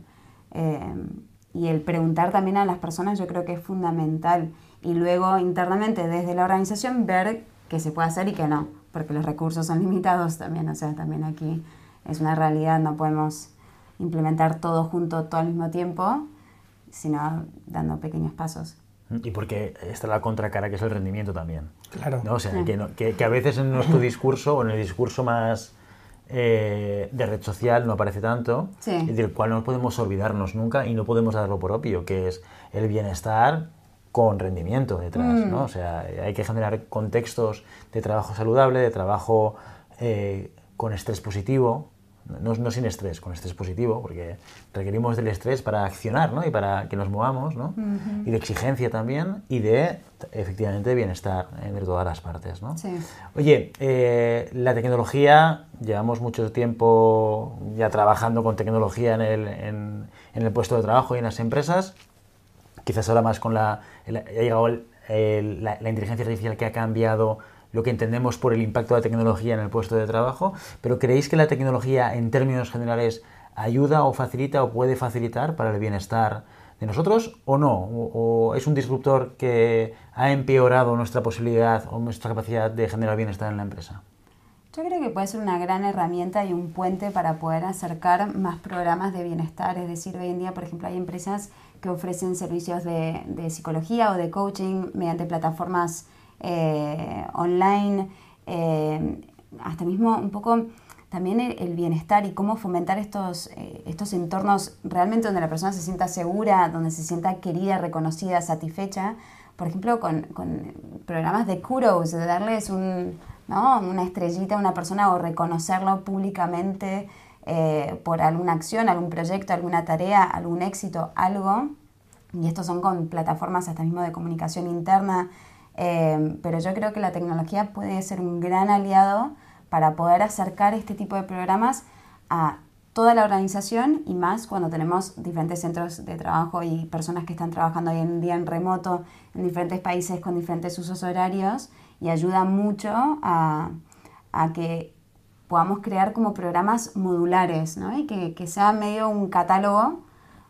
Y el preguntar también a las personas yo creo que es fundamental y luego internamente desde la organización ver qué se puede hacer y qué no, porque los recursos son limitados también, o sea, también aquí es una realidad, no podemos implementar todo junto todo al mismo tiempo, sino dando pequeños pasos. Y porque está la contracara que es el rendimiento también. Claro. ¿No? O sea, que a veces en nuestro discurso o en el discurso más de red social no aparece tanto, Sí. y del cual no podemos olvidarnos nunca y no podemos darlo por obvio, que es el bienestar con rendimiento detrás, ¿no? O sea, hay que generar contextos de trabajo saludable, de trabajo con estrés positivo, no sin estrés, con estrés positivo, porque requerimos del estrés para accionar, ¿no? Y para que nos movamos, ¿no? Y de exigencia también, y de, efectivamente, bienestar de todas las partes, ¿no? Sí. Oye, la tecnología, llevamos mucho tiempo ya trabajando con tecnología en el puesto de trabajo y en las empresas, quizás ahora más con ha llegado la inteligencia artificial que ha cambiado lo que entendemos por el impacto de la tecnología en el puesto de trabajo, pero ¿creéis que la tecnología en términos generales ayuda o facilita o puede facilitar para el bienestar de nosotros o no? ¿O es un disruptor que ha empeorado nuestra posibilidad o nuestra capacidad de generar bienestar en la empresa? Yo creo que puede ser una gran herramienta y un puente para poder acercar más programas de bienestar. Es decir, hoy en día, por ejemplo, hay empresas que ofrecen servicios de psicología o de coaching mediante plataformas online, hasta mismo un poco también el bienestar y cómo fomentar estos entornos realmente donde la persona se sienta segura, donde se sienta querida, reconocida, satisfecha. Por ejemplo, con programas de kudos, de darles una estrellita a una persona o reconocerlo públicamente por alguna acción, algún proyecto, alguna tarea, algún éxito, algo. Y estos son con plataformas hasta mismo de comunicación interna. Pero yo creo que la tecnología puede ser un gran aliado para poder acercar este tipo de programas a toda la organización y más cuando tenemos diferentes centros de trabajo y personas que están trabajando hoy en día en remoto en diferentes países con diferentes usos horarios y ayuda mucho a que podamos crear como programas modulares, ¿no? Y que sea medio un catálogo,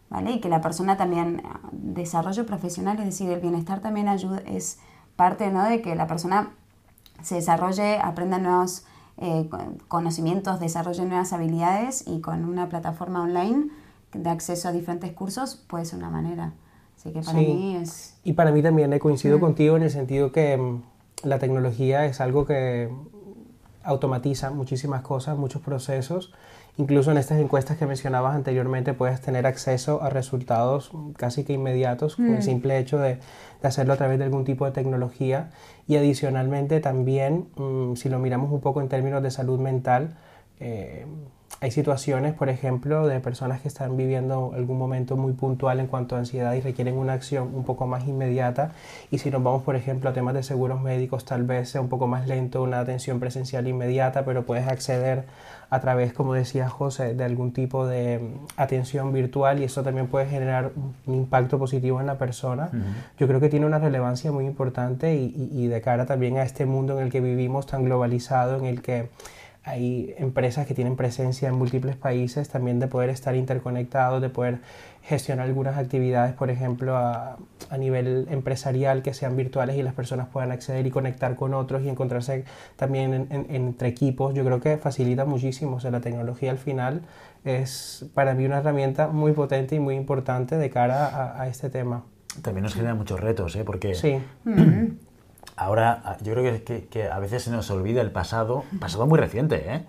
¿vale? Y que la persona también desarrollo profesional, es decir, el bienestar también ayuda, es parte, ¿no? De que la persona se desarrolle, aprenda nuevos conocimientos, desarrolle nuevas habilidades y con una plataforma online de acceso a diferentes cursos puede ser una manera. Así que para mí es... Y para mí también coincido contigo en el sentido que la tecnología es algo que automatiza muchísimas cosas, muchos procesos. Incluso en estas encuestas que mencionabas anteriormente puedes tener acceso a resultados casi que inmediatos con el simple hecho de hacerlo a través de algún tipo de tecnología. Y adicionalmente también, si lo miramos un poco en términos de salud mental, hay situaciones, por ejemplo, de personas que están viviendo algún momento muy puntual en cuanto a ansiedad y requieren una acción un poco más inmediata. Y si nos vamos, por ejemplo, a temas de seguros médicos, tal vez sea un poco más lento una atención presencial inmediata, pero puedes acceder a través, como decía José, de algún tipo de atención virtual y eso también puede generar un impacto positivo en la persona. Yo creo que tiene una relevancia muy importante y de cara también a este mundo en el que vivimos tan globalizado, en el que hay empresas que tienen presencia en múltiples países, también de poder estar interconectados, de poder gestionar algunas actividades, por ejemplo, a nivel empresarial que sean virtuales y las personas puedan acceder y conectar con otros y encontrarse también entre equipos. Yo creo que facilita muchísimo. O sea, la tecnología al final es para mí una herramienta muy potente y muy importante de cara a este tema. También nos genera muchos retos, porque... Sí. Ahora, yo creo que a veces se nos olvida el pasado muy reciente,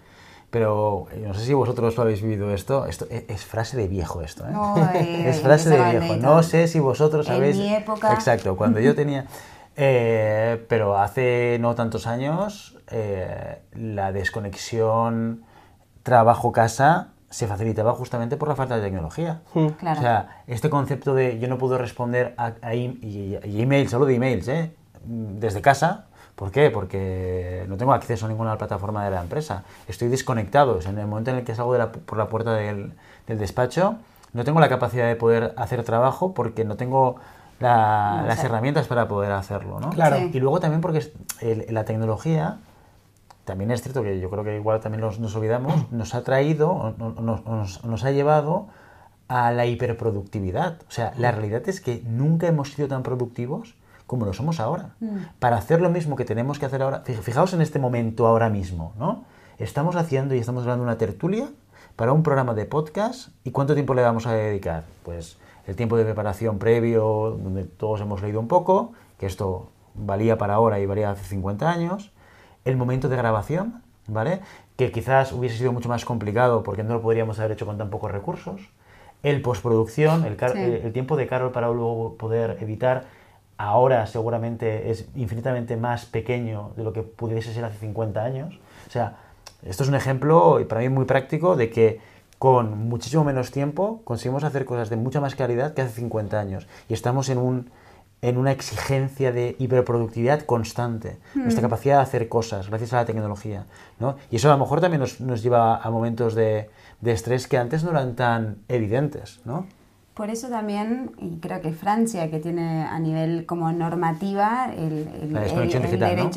pero no sé si vosotros lo habéis vivido esto es frase de viejo esto, es frase de viejo, no sé si vosotros sabéis... En mi época... Exacto, cuando yo tenía... pero hace no tantos años, la desconexión trabajo-casa se facilitaba justamente por la falta de tecnología. Claro. O sea, este concepto de yo no puedo responder a emails, solo de emails, desde casa. ¿Por qué? Porque no tengo acceso a ninguna plataforma de la empresa. Estoy desconectado. O sea, en el momento en el que salgo por la puerta del despacho, no tengo la capacidad de poder hacer trabajo porque no tengo las herramientas para poder hacerlo, ¿no? Claro. Sí. Y luego también porque la tecnología, también es cierto que yo creo que igual también nos olvidamos, nos ha traído, nos ha llevado a la hiperproductividad. O sea, la realidad es que nunca hemos sido tan productivos como lo somos ahora. Para hacer lo mismo que tenemos que hacer ahora, fijaos en este momento ahora mismo, ¿no? Estamos haciendo y estamos grabando una tertulia para un programa de podcast. ¿Y cuánto tiempo le vamos a dedicar? Pues el tiempo de preparación previo, donde todos hemos leído un poco, que esto valía para ahora y valía hace 50 años. El momento de grabación, ¿vale? Que quizás hubiese sido mucho más complicado porque no lo podríamos haber hecho con tan pocos recursos. El postproducción, el tiempo de Carol para luego poder editar, ahora seguramente es infinitamente más pequeño de lo que pudiese ser hace 50 años. O sea, esto es un ejemplo para mí muy práctico de que con muchísimo menos tiempo conseguimos hacer cosas de mucha más calidad que hace 50 años. Y estamos en una exigencia de hiperproductividad constante. Nuestra capacidad de hacer cosas gracias a la tecnología, ¿no? Y eso a lo mejor también nos lleva a momentos de estrés que antes no eran tan evidentes, ¿no? Por eso también, y creo que Francia, que tiene a nivel como normativa el derecho,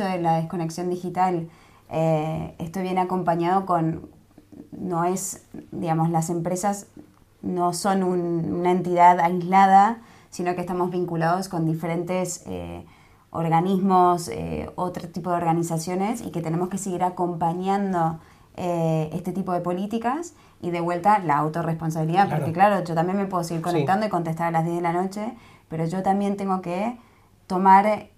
¿no?, de la desconexión digital, esto viene acompañado con, no es, digamos, las empresas no son una entidad aislada, sino que estamos vinculados con diferentes organismos, otro tipo de organizaciones, y que tenemos que seguir acompañando este tipo de políticas. Y de vuelta la autorresponsabilidad, Claro. porque claro, yo también me puedo seguir conectando y contestar a las 10 de la noche, pero yo también tengo que tomar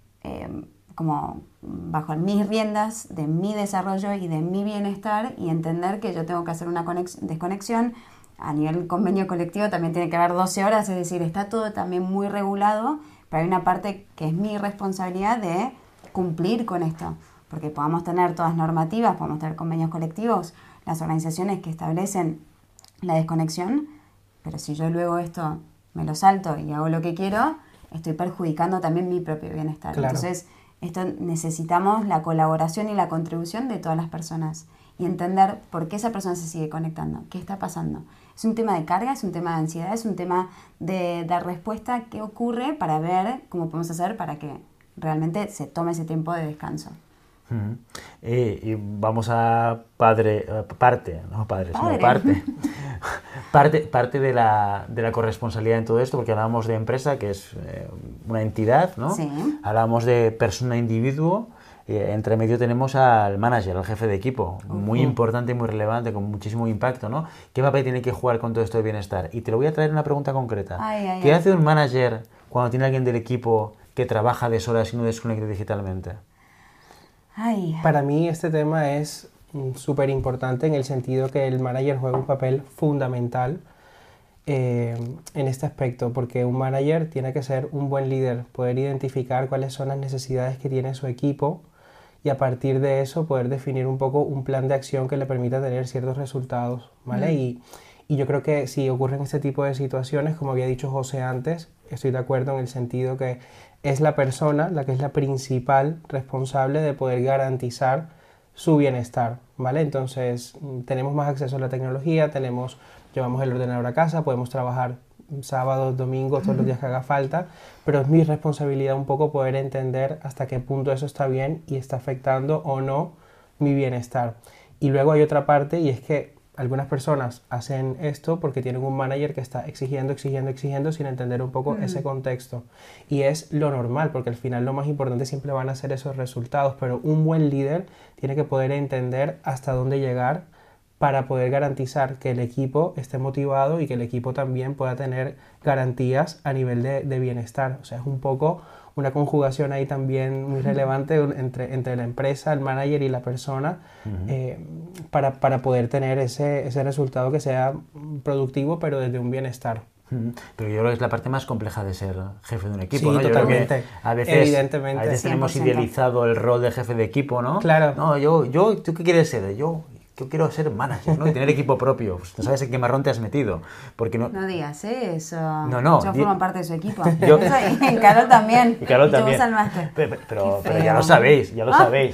como bajo mis riendas de mi desarrollo y de mi bienestar, y entender que yo tengo que hacer una desconexión. A nivel convenio colectivo también tiene que haber 12 horas, es decir, está todo también muy regulado, pero hay una parte que es mi responsabilidad de cumplir con esto, porque podamos tener todas normativas, podemos tener convenios colectivos, las organizaciones que establecen la desconexión, pero si yo luego esto me lo salto y hago lo que quiero, estoy perjudicando también mi propio bienestar. Claro. Entonces, esto necesitamos la colaboración y la contribución de todas las personas y entender por qué esa persona se sigue conectando, qué está pasando. Es un tema de carga, es un tema de ansiedad, es un tema de dar respuesta, qué ocurre, para ver cómo podemos hacer para que realmente se tome ese tiempo de descanso. Y vamos a parte de la corresponsabilidad en todo esto, porque hablábamos de empresa, que es una entidad, ¿no? Sí. Hablábamos de persona individuo, entre medio tenemos al manager, al jefe de equipo, muy importante y muy relevante, con muchísimo impacto, ¿no? ¿Qué papel tiene que jugar con todo esto de bienestar? Y te lo voy a traer una pregunta concreta. ¿Qué hace un manager cuando tiene alguien del equipo que trabaja deshoras y no desconecta digitalmente? Para mí este tema es súper importante en el sentido que el manager juega un papel fundamental en este aspecto, porque un manager tiene que ser un buen líder, poder identificar cuáles son las necesidades que tiene su equipo y a partir de eso poder definir un poco un plan de acción que le permita tener ciertos resultados, ¿vale? Y yo creo que si ocurren este tipo de situaciones, como había dicho José antes, estoy de acuerdo en el sentido que es la persona la que es la principal responsable de poder garantizar su bienestar, ¿vale? Entonces tenemos más acceso a la tecnología, llevamos el ordenador a casa, podemos trabajar sábados, domingos, todos los días que haga falta, pero es mi responsabilidad un poco poder entender hasta qué punto eso está bien y está afectando o no mi bienestar. Y luego hay otra parte, y es que algunas personas hacen esto porque tienen un manager que está exigiendo sin entender un poco ese contexto. Y es lo normal, porque al final lo más importante siempre van a ser esos resultados, pero un buen líder tiene que poder entender hasta dónde llegar para poder garantizar que el equipo esté motivado y que el equipo también pueda tener garantías a nivel de bienestar. O sea, es un poco una conjugación ahí también muy relevante entre la empresa, el manager y la persona, para poder tener ese resultado que sea productivo, pero desde un bienestar. Pero yo creo que es la parte más compleja de ser jefe de un equipo, sí, ¿no? Totalmente. Yo creo que a veces Evidentemente. tenemos 100%. idealizado el rol de jefe de equipo, ¿no? Claro. No, ¿tú qué quieres ser? Yo yo quiero ser manager, ¿no? Y tener equipo propio. Pues no sabes en qué marrón te has metido. Porque no... No digas eso. No. Yo formo parte de su equipo. Y Carol también. Y Carol también. Al máster. Pero ya lo sabéis.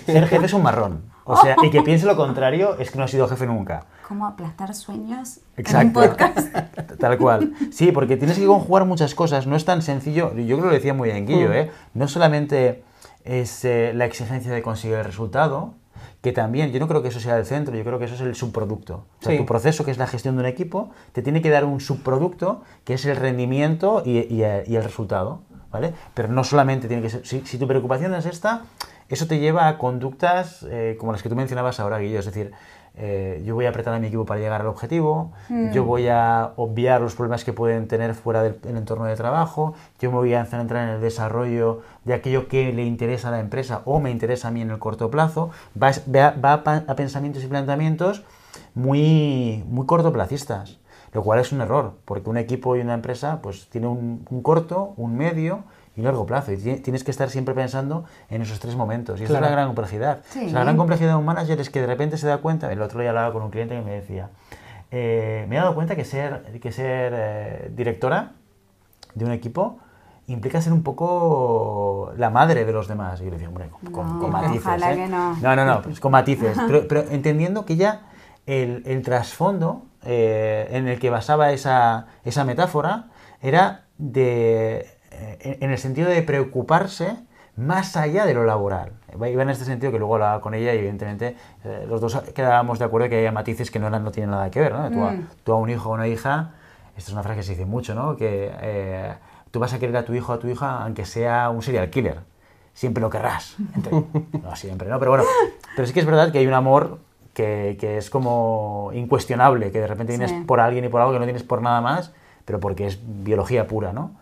Ser jefe es un marrón. O sea, y que piense lo contrario es que no has sido jefe nunca. ¿Cómo aplastar sueños Exacto. en un podcast? Tal cual. Sí, porque tienes que conjugar muchas cosas. No es tan sencillo. Yo creo que lo decía muy bien Guillo, ¿eh? No solamente es la exigencia de conseguir el resultado, que también, yo no creo que eso sea el centro, yo creo que eso es el subproducto. O sea, tu proceso, que es la gestión de un equipo, te tiene que dar un subproducto, que es el rendimiento y el resultado, ¿vale? Pero no solamente tiene que ser... Si tu preocupación es esta, eso te lleva a conductas como las que tú mencionabas ahora, Guillo, es decir... yo voy a apretar a mi equipo para llegar al objetivo, yo voy a obviar los problemas que pueden tener fuera del entorno de trabajo, yo me voy a centrar en el desarrollo de aquello que le interesa a la empresa o me interesa a mí en el corto plazo, va a pensamientos y planteamientos muy cortoplacistas, lo cual es un error, porque un equipo y una empresa pues tiene un corto, un medio y largo plazo, y tienes que estar siempre pensando en esos tres momentos, y esa es la gran complejidad. Sí. O sea, la gran complejidad de un manager es que de repente se da cuenta, el otro día hablaba con un cliente que me decía, me he dado cuenta que ser directora de un equipo implica ser un poco la madre de los demás. Y yo le decía, hombre, con matices. Ojalá que no. No, pues con matices, pero entendiendo que ya el trasfondo en el que basaba esa metáfora era en el sentido de preocuparse más allá de lo laboral. Iba en este sentido, que luego hablaba con ella y evidentemente los dos quedábamos de acuerdo que hay matices que no tienen nada que ver, ¿no? Tú a un hijo o una hija, esta es una frase que se dice mucho, ¿no? Que tú vas a querer a tu hijo o a tu hija aunque sea un serial killer. Siempre lo querrás. No siempre, ¿no? Pero bueno, pero sí que es verdad que hay un amor que es como incuestionable, que de repente tienes por alguien y por algo que no tienes por nada más, pero porque es biología pura, ¿no?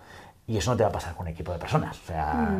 Y eso no te va a pasar con un equipo de personas. O sea,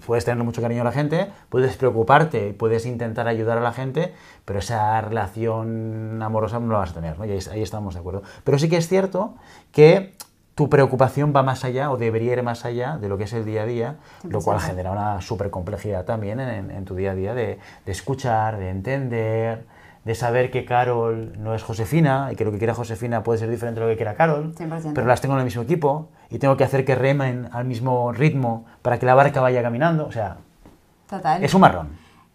puedes tener mucho cariño a la gente, puedes preocuparte, puedes intentar ayudar a la gente, pero esa relación amorosa no la vas a tener, ¿no? Y ahí estamos de acuerdo. Pero sí que es cierto que tu preocupación va más allá, o debería ir más allá de lo que es el día a día, lo cual genera una súper complejidad también en tu día a día de escuchar, de entender, de saber que Carol no es Josefina y que lo que quiera Josefina puede ser diferente de lo que quiera Carol, 100%. pero las tengo en el mismo equipo y tengo que hacer que remen al mismo ritmo para que la barca vaya caminando. O sea, Total. Es un marrón.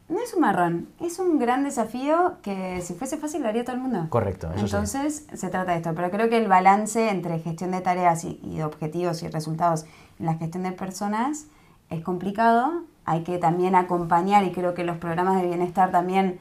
No es un marrón, es un gran desafío que si fuese fácil lo haría todo el mundo. Correcto, eso Entonces se trata de esto, pero creo que el balance entre gestión de tareas y de objetivos y resultados en la gestión de personas es complicado. Hay que también acompañar, y creo que los programas de bienestar también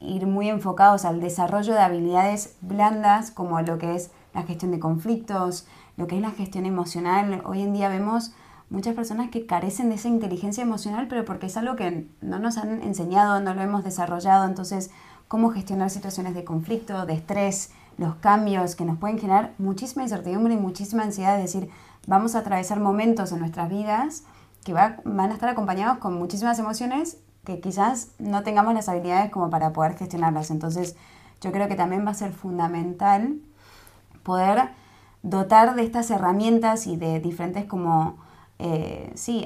ir muy enfocados al desarrollo de habilidades blandas como lo que es la gestión de conflictos, lo que es la gestión emocional. Hoy en día vemos muchas personas que carecen de esa inteligencia emocional, pero porque es algo que no nos han enseñado, no lo hemos desarrollado. Entonces, cómo gestionar situaciones de conflicto, de estrés, los cambios que nos pueden generar muchísima incertidumbre y muchísima ansiedad. Es decir, vamos a atravesar momentos en nuestras vidas que van a estar acompañados con muchísimas emociones que quizás no tengamos las habilidades como para poder gestionarlas. Entonces, yo creo que también va a ser fundamental poder dotar de estas herramientas y de diferentes como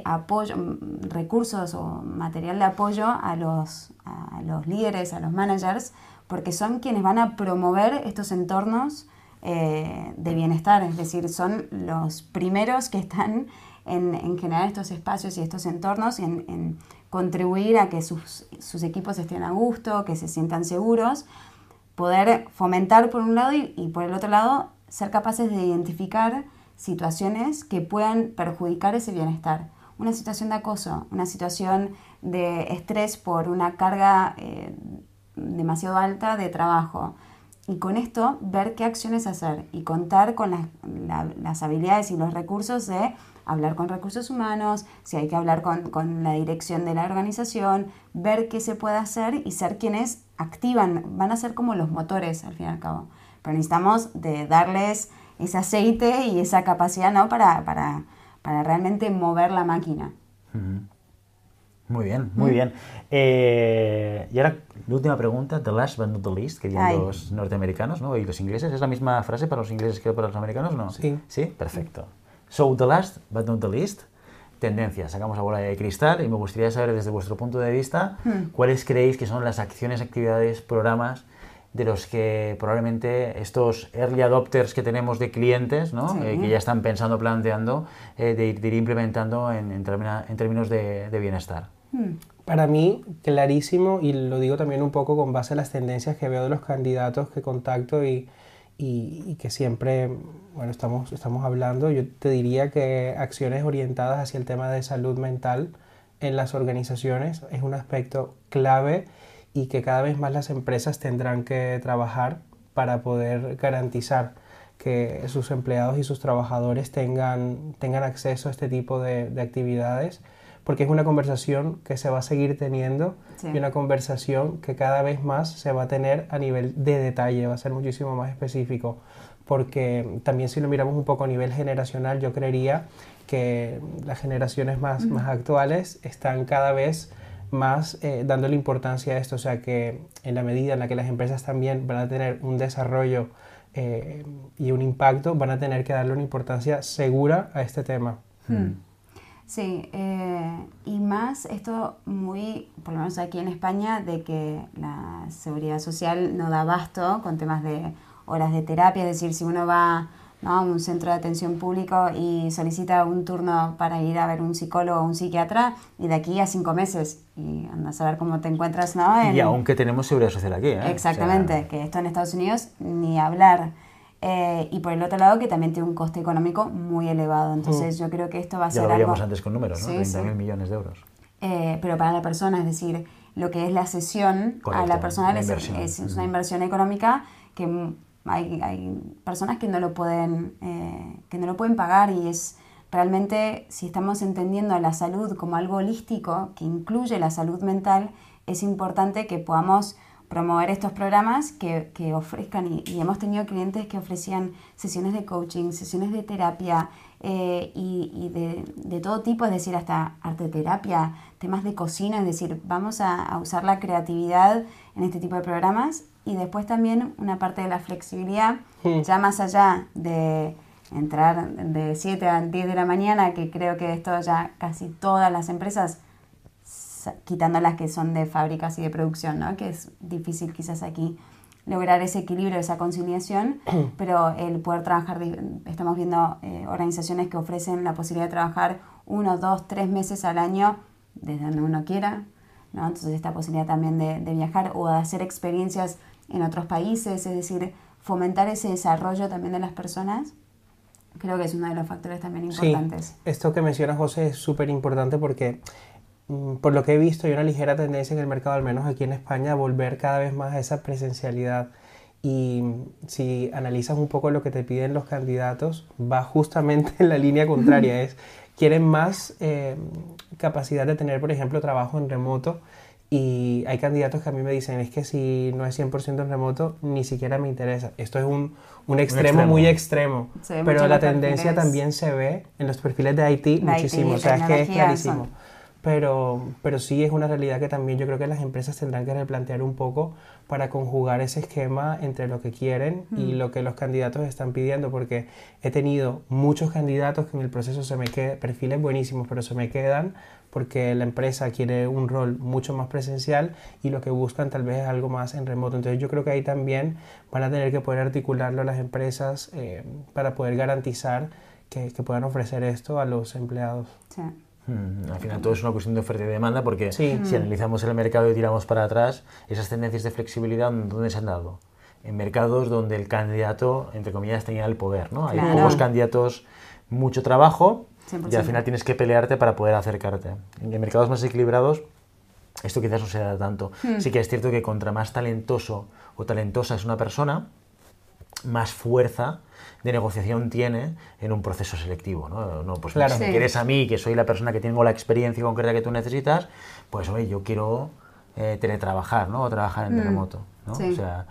apoyo, recursos o material de apoyo a los líderes, a los managers, porque son quienes van a promover estos entornos de bienestar. Es decir, son los primeros que están en generar estos espacios y estos entornos, en contribuir a que sus equipos estén a gusto, que se sientan seguros, poder fomentar por un lado y por el otro lado ser capaces de identificar situaciones que puedan perjudicar ese bienestar. Una situación de acoso, una situación de estrés por una carga demasiado alta de trabajo. Y con esto ver qué acciones hacer y contar con las habilidades y los recursos de hablar con recursos humanos, si hay que hablar con la dirección de la organización, ver qué se puede hacer y ser quienes activan, van a ser como los motores al fin y al cabo. Pero necesitamos de darles ese aceite y esa capacidad, ¿no? para realmente mover la máquina. Muy bien, muy bien. Y ahora, la última pregunta, the last but not the least, que dirían los norteamericanos, ¿no? Y los ingleses. ¿Es la misma frase para los ingleses que para los americanos, no? Sí. ¿Sí? Perfecto. So, the last but not the least, tendencias. Sacamos la bola de cristal y me gustaría saber desde vuestro punto de vista cuáles creéis que son las acciones, actividades, programas de los que probablemente estos early adopters que tenemos de clientes, ¿no? Sí. Que ya están pensando, planteando, de ir implementando en términos de bienestar. Para mí, clarísimo, y lo digo también un poco con base a las tendencias que veo de los candidatos que contacto y que siempre, bueno, estamos hablando, yo te diría que acciones orientadas hacia el tema de salud mental en las organizaciones es un aspecto clave y que cada vez más las empresas tendrán que trabajar para poder garantizar que sus empleados y sus trabajadores tengan acceso a este tipo de actividades, porque es una conversación que se va a seguir teniendo y una conversación que cada vez más se va a tener a nivel de detalle, va a ser muchísimo más específico, porque también si lo miramos un poco a nivel generacional, yo creería que las generaciones más actuales están cada vez más dándole importancia a esto, o sea que en la medida en la que las empresas también van a tener un desarrollo y un impacto, van a tener que darle una importancia segura a este tema. Sí, y más esto muy, por lo menos aquí en España, de que la seguridad social no da abasto con temas de horas de terapia, es decir, si uno va, ¿no?, a un centro de atención público y solicita un turno para ir a ver un psicólogo o un psiquiatra, y de aquí a 5 meses, y anda a saber cómo te encuentras, ¿no? Y aunque tenemos seguridad social aquí, ¿eh? Exactamente, o sea, que esto en Estados Unidos ni hablar. Y por el otro lado que también tiene un coste económico muy elevado, entonces yo creo que esto va a ser algo... Ya lo veíamos algo... antes con números, ¿no? 30.000 millones de euros. Pero para la persona, es decir, lo que es la sesión, correcto, a la persona es una inversión económica que hay personas que no lo pueden pagar, y es realmente, si estamos entendiendo a la salud como algo holístico que incluye la salud mental, es importante que podamos promover estos programas que ofrezcan, y hemos tenido clientes que ofrecían sesiones de coaching, sesiones de terapia y de todo tipo, es decir, hasta arte terapia, temas de cocina, es decir, vamos a usar la creatividad en este tipo de programas, y después también una parte de la flexibilidad, ya más allá de entrar de 7 a 10 de la mañana, que creo que esto ya casi todas las empresas, quitando las que son de fábricas y de producción, ¿no?, que es difícil quizás aquí lograr ese equilibrio, esa conciliación, pero el poder trabajar, estamos viendo organizaciones que ofrecen la posibilidad de trabajar 1, 2, 3 meses al año desde donde uno quiera, ¿no? Entonces esta posibilidad también de viajar o de hacer experiencias en otros países, es decir, fomentar ese desarrollo también de las personas, creo que es uno de los factores también importantes. Sí, esto que menciona José es súper importante porque por lo que he visto hay una ligera tendencia en el mercado, al menos aquí en España, a volver cada vez más a esa presencialidad. Y si analizas un poco lo que te piden los candidatos, va justamente en la línea contraria. Quieren más capacidad de tener, por ejemplo, trabajo en remoto. Y hay candidatos que a mí me dicen, es que si no es 100% en remoto, ni siquiera me interesa. Esto es un extremo muy extremo. Pero la tendencia también se ve en los perfiles de IT muchísimo. O sea, es que es clarísimo. Pero sí es una realidad que también yo creo que las empresas tendrán que replantear un poco para conjugar ese esquema entre lo que quieren y lo que los candidatos están pidiendo, porque he tenido muchos candidatos que en el proceso perfiles buenísimos, pero se me quedan porque la empresa quiere un rol mucho más presencial y lo que buscan tal vez es algo más en remoto. Entonces yo creo que ahí también van a tener que poder articularlo las empresas para poder garantizar que puedan ofrecer esto a los empleados. Sí. Al final todo es una cuestión de oferta y demanda, porque si analizamos el mercado y tiramos para atrás, esas tendencias de flexibilidad, ¿dónde se han dado? En mercados donde el candidato, entre comillas, tenía el poder, ¿no? Hay pocos candidatos, mucho trabajo, 100%. Y al final tienes que pelearte para poder acercarte. En mercados más equilibrados esto quizás no se da tanto. Sí que es cierto que contra más talentoso o talentosa es una persona, más fuerza de negociación tiene en un proceso selectivo, ¿no? Pues claro, si me quieres a mí, que soy la persona que tengo la experiencia concreta que tú necesitas, pues oye, yo quiero teletrabajar, ¿no? O trabajar en remoto, ¿no? Sí. O sea,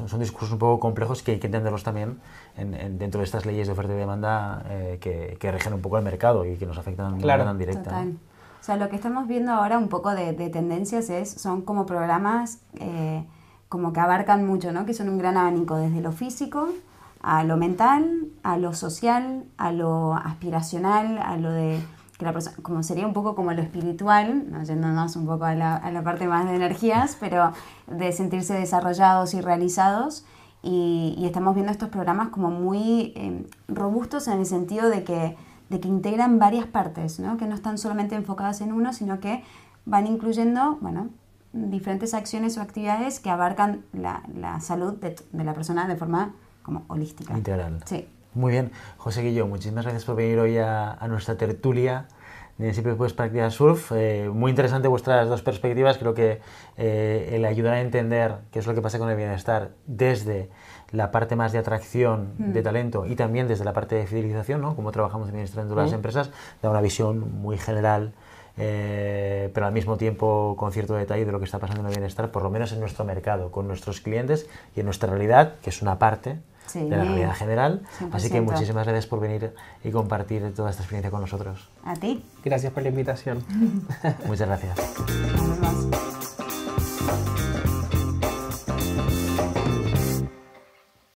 son discursos un poco complejos que hay que entenderlos también dentro de estas leyes de oferta y demanda que rigen un poco el mercado y que nos afectan de manera tan directa. Total. ¿No? O sea, lo que estamos viendo ahora un poco de tendencias son como programas como que abarcan mucho, ¿no? Que son un gran abanico desde lo físico a lo mental, a lo social, a lo aspiracional, a lo de que la persona, como sería un poco como lo espiritual, ¿no? Yéndonos un poco a la parte más de energías, pero de sentirse desarrollados y realizados. Y estamos viendo estos programas como muy robustos en el sentido de que integran varias partes, ¿no? Que no están solamente enfocadas en uno, sino que van incluyendo, bueno, diferentes acciones o actividades que abarcan la salud de la persona de forma como holística. Integral. Sí. Muy bien. José Guilló, muchísimas gracias por venir hoy a nuestra tertulia de Siempre Puedes Practicar Surf. Muy interesante vuestras dos perspectivas. Creo que el ayudar a entender qué es lo que pasa con el bienestar desde la parte más de atracción de talento y también desde la parte de fidelización, ¿no? Cómo trabajamos en bienestar en todas las empresas, da una visión muy general, pero al mismo tiempo con cierto detalle de lo que está pasando en el bienestar, por lo menos en nuestro mercado, con nuestros clientes y en nuestra realidad, que es una parte de la realidad general. 100%. Así que muchísimas gracias por venir y compartir toda esta experiencia con nosotros. A ti. Gracias por la invitación. Muchas gracias. Nos vemos.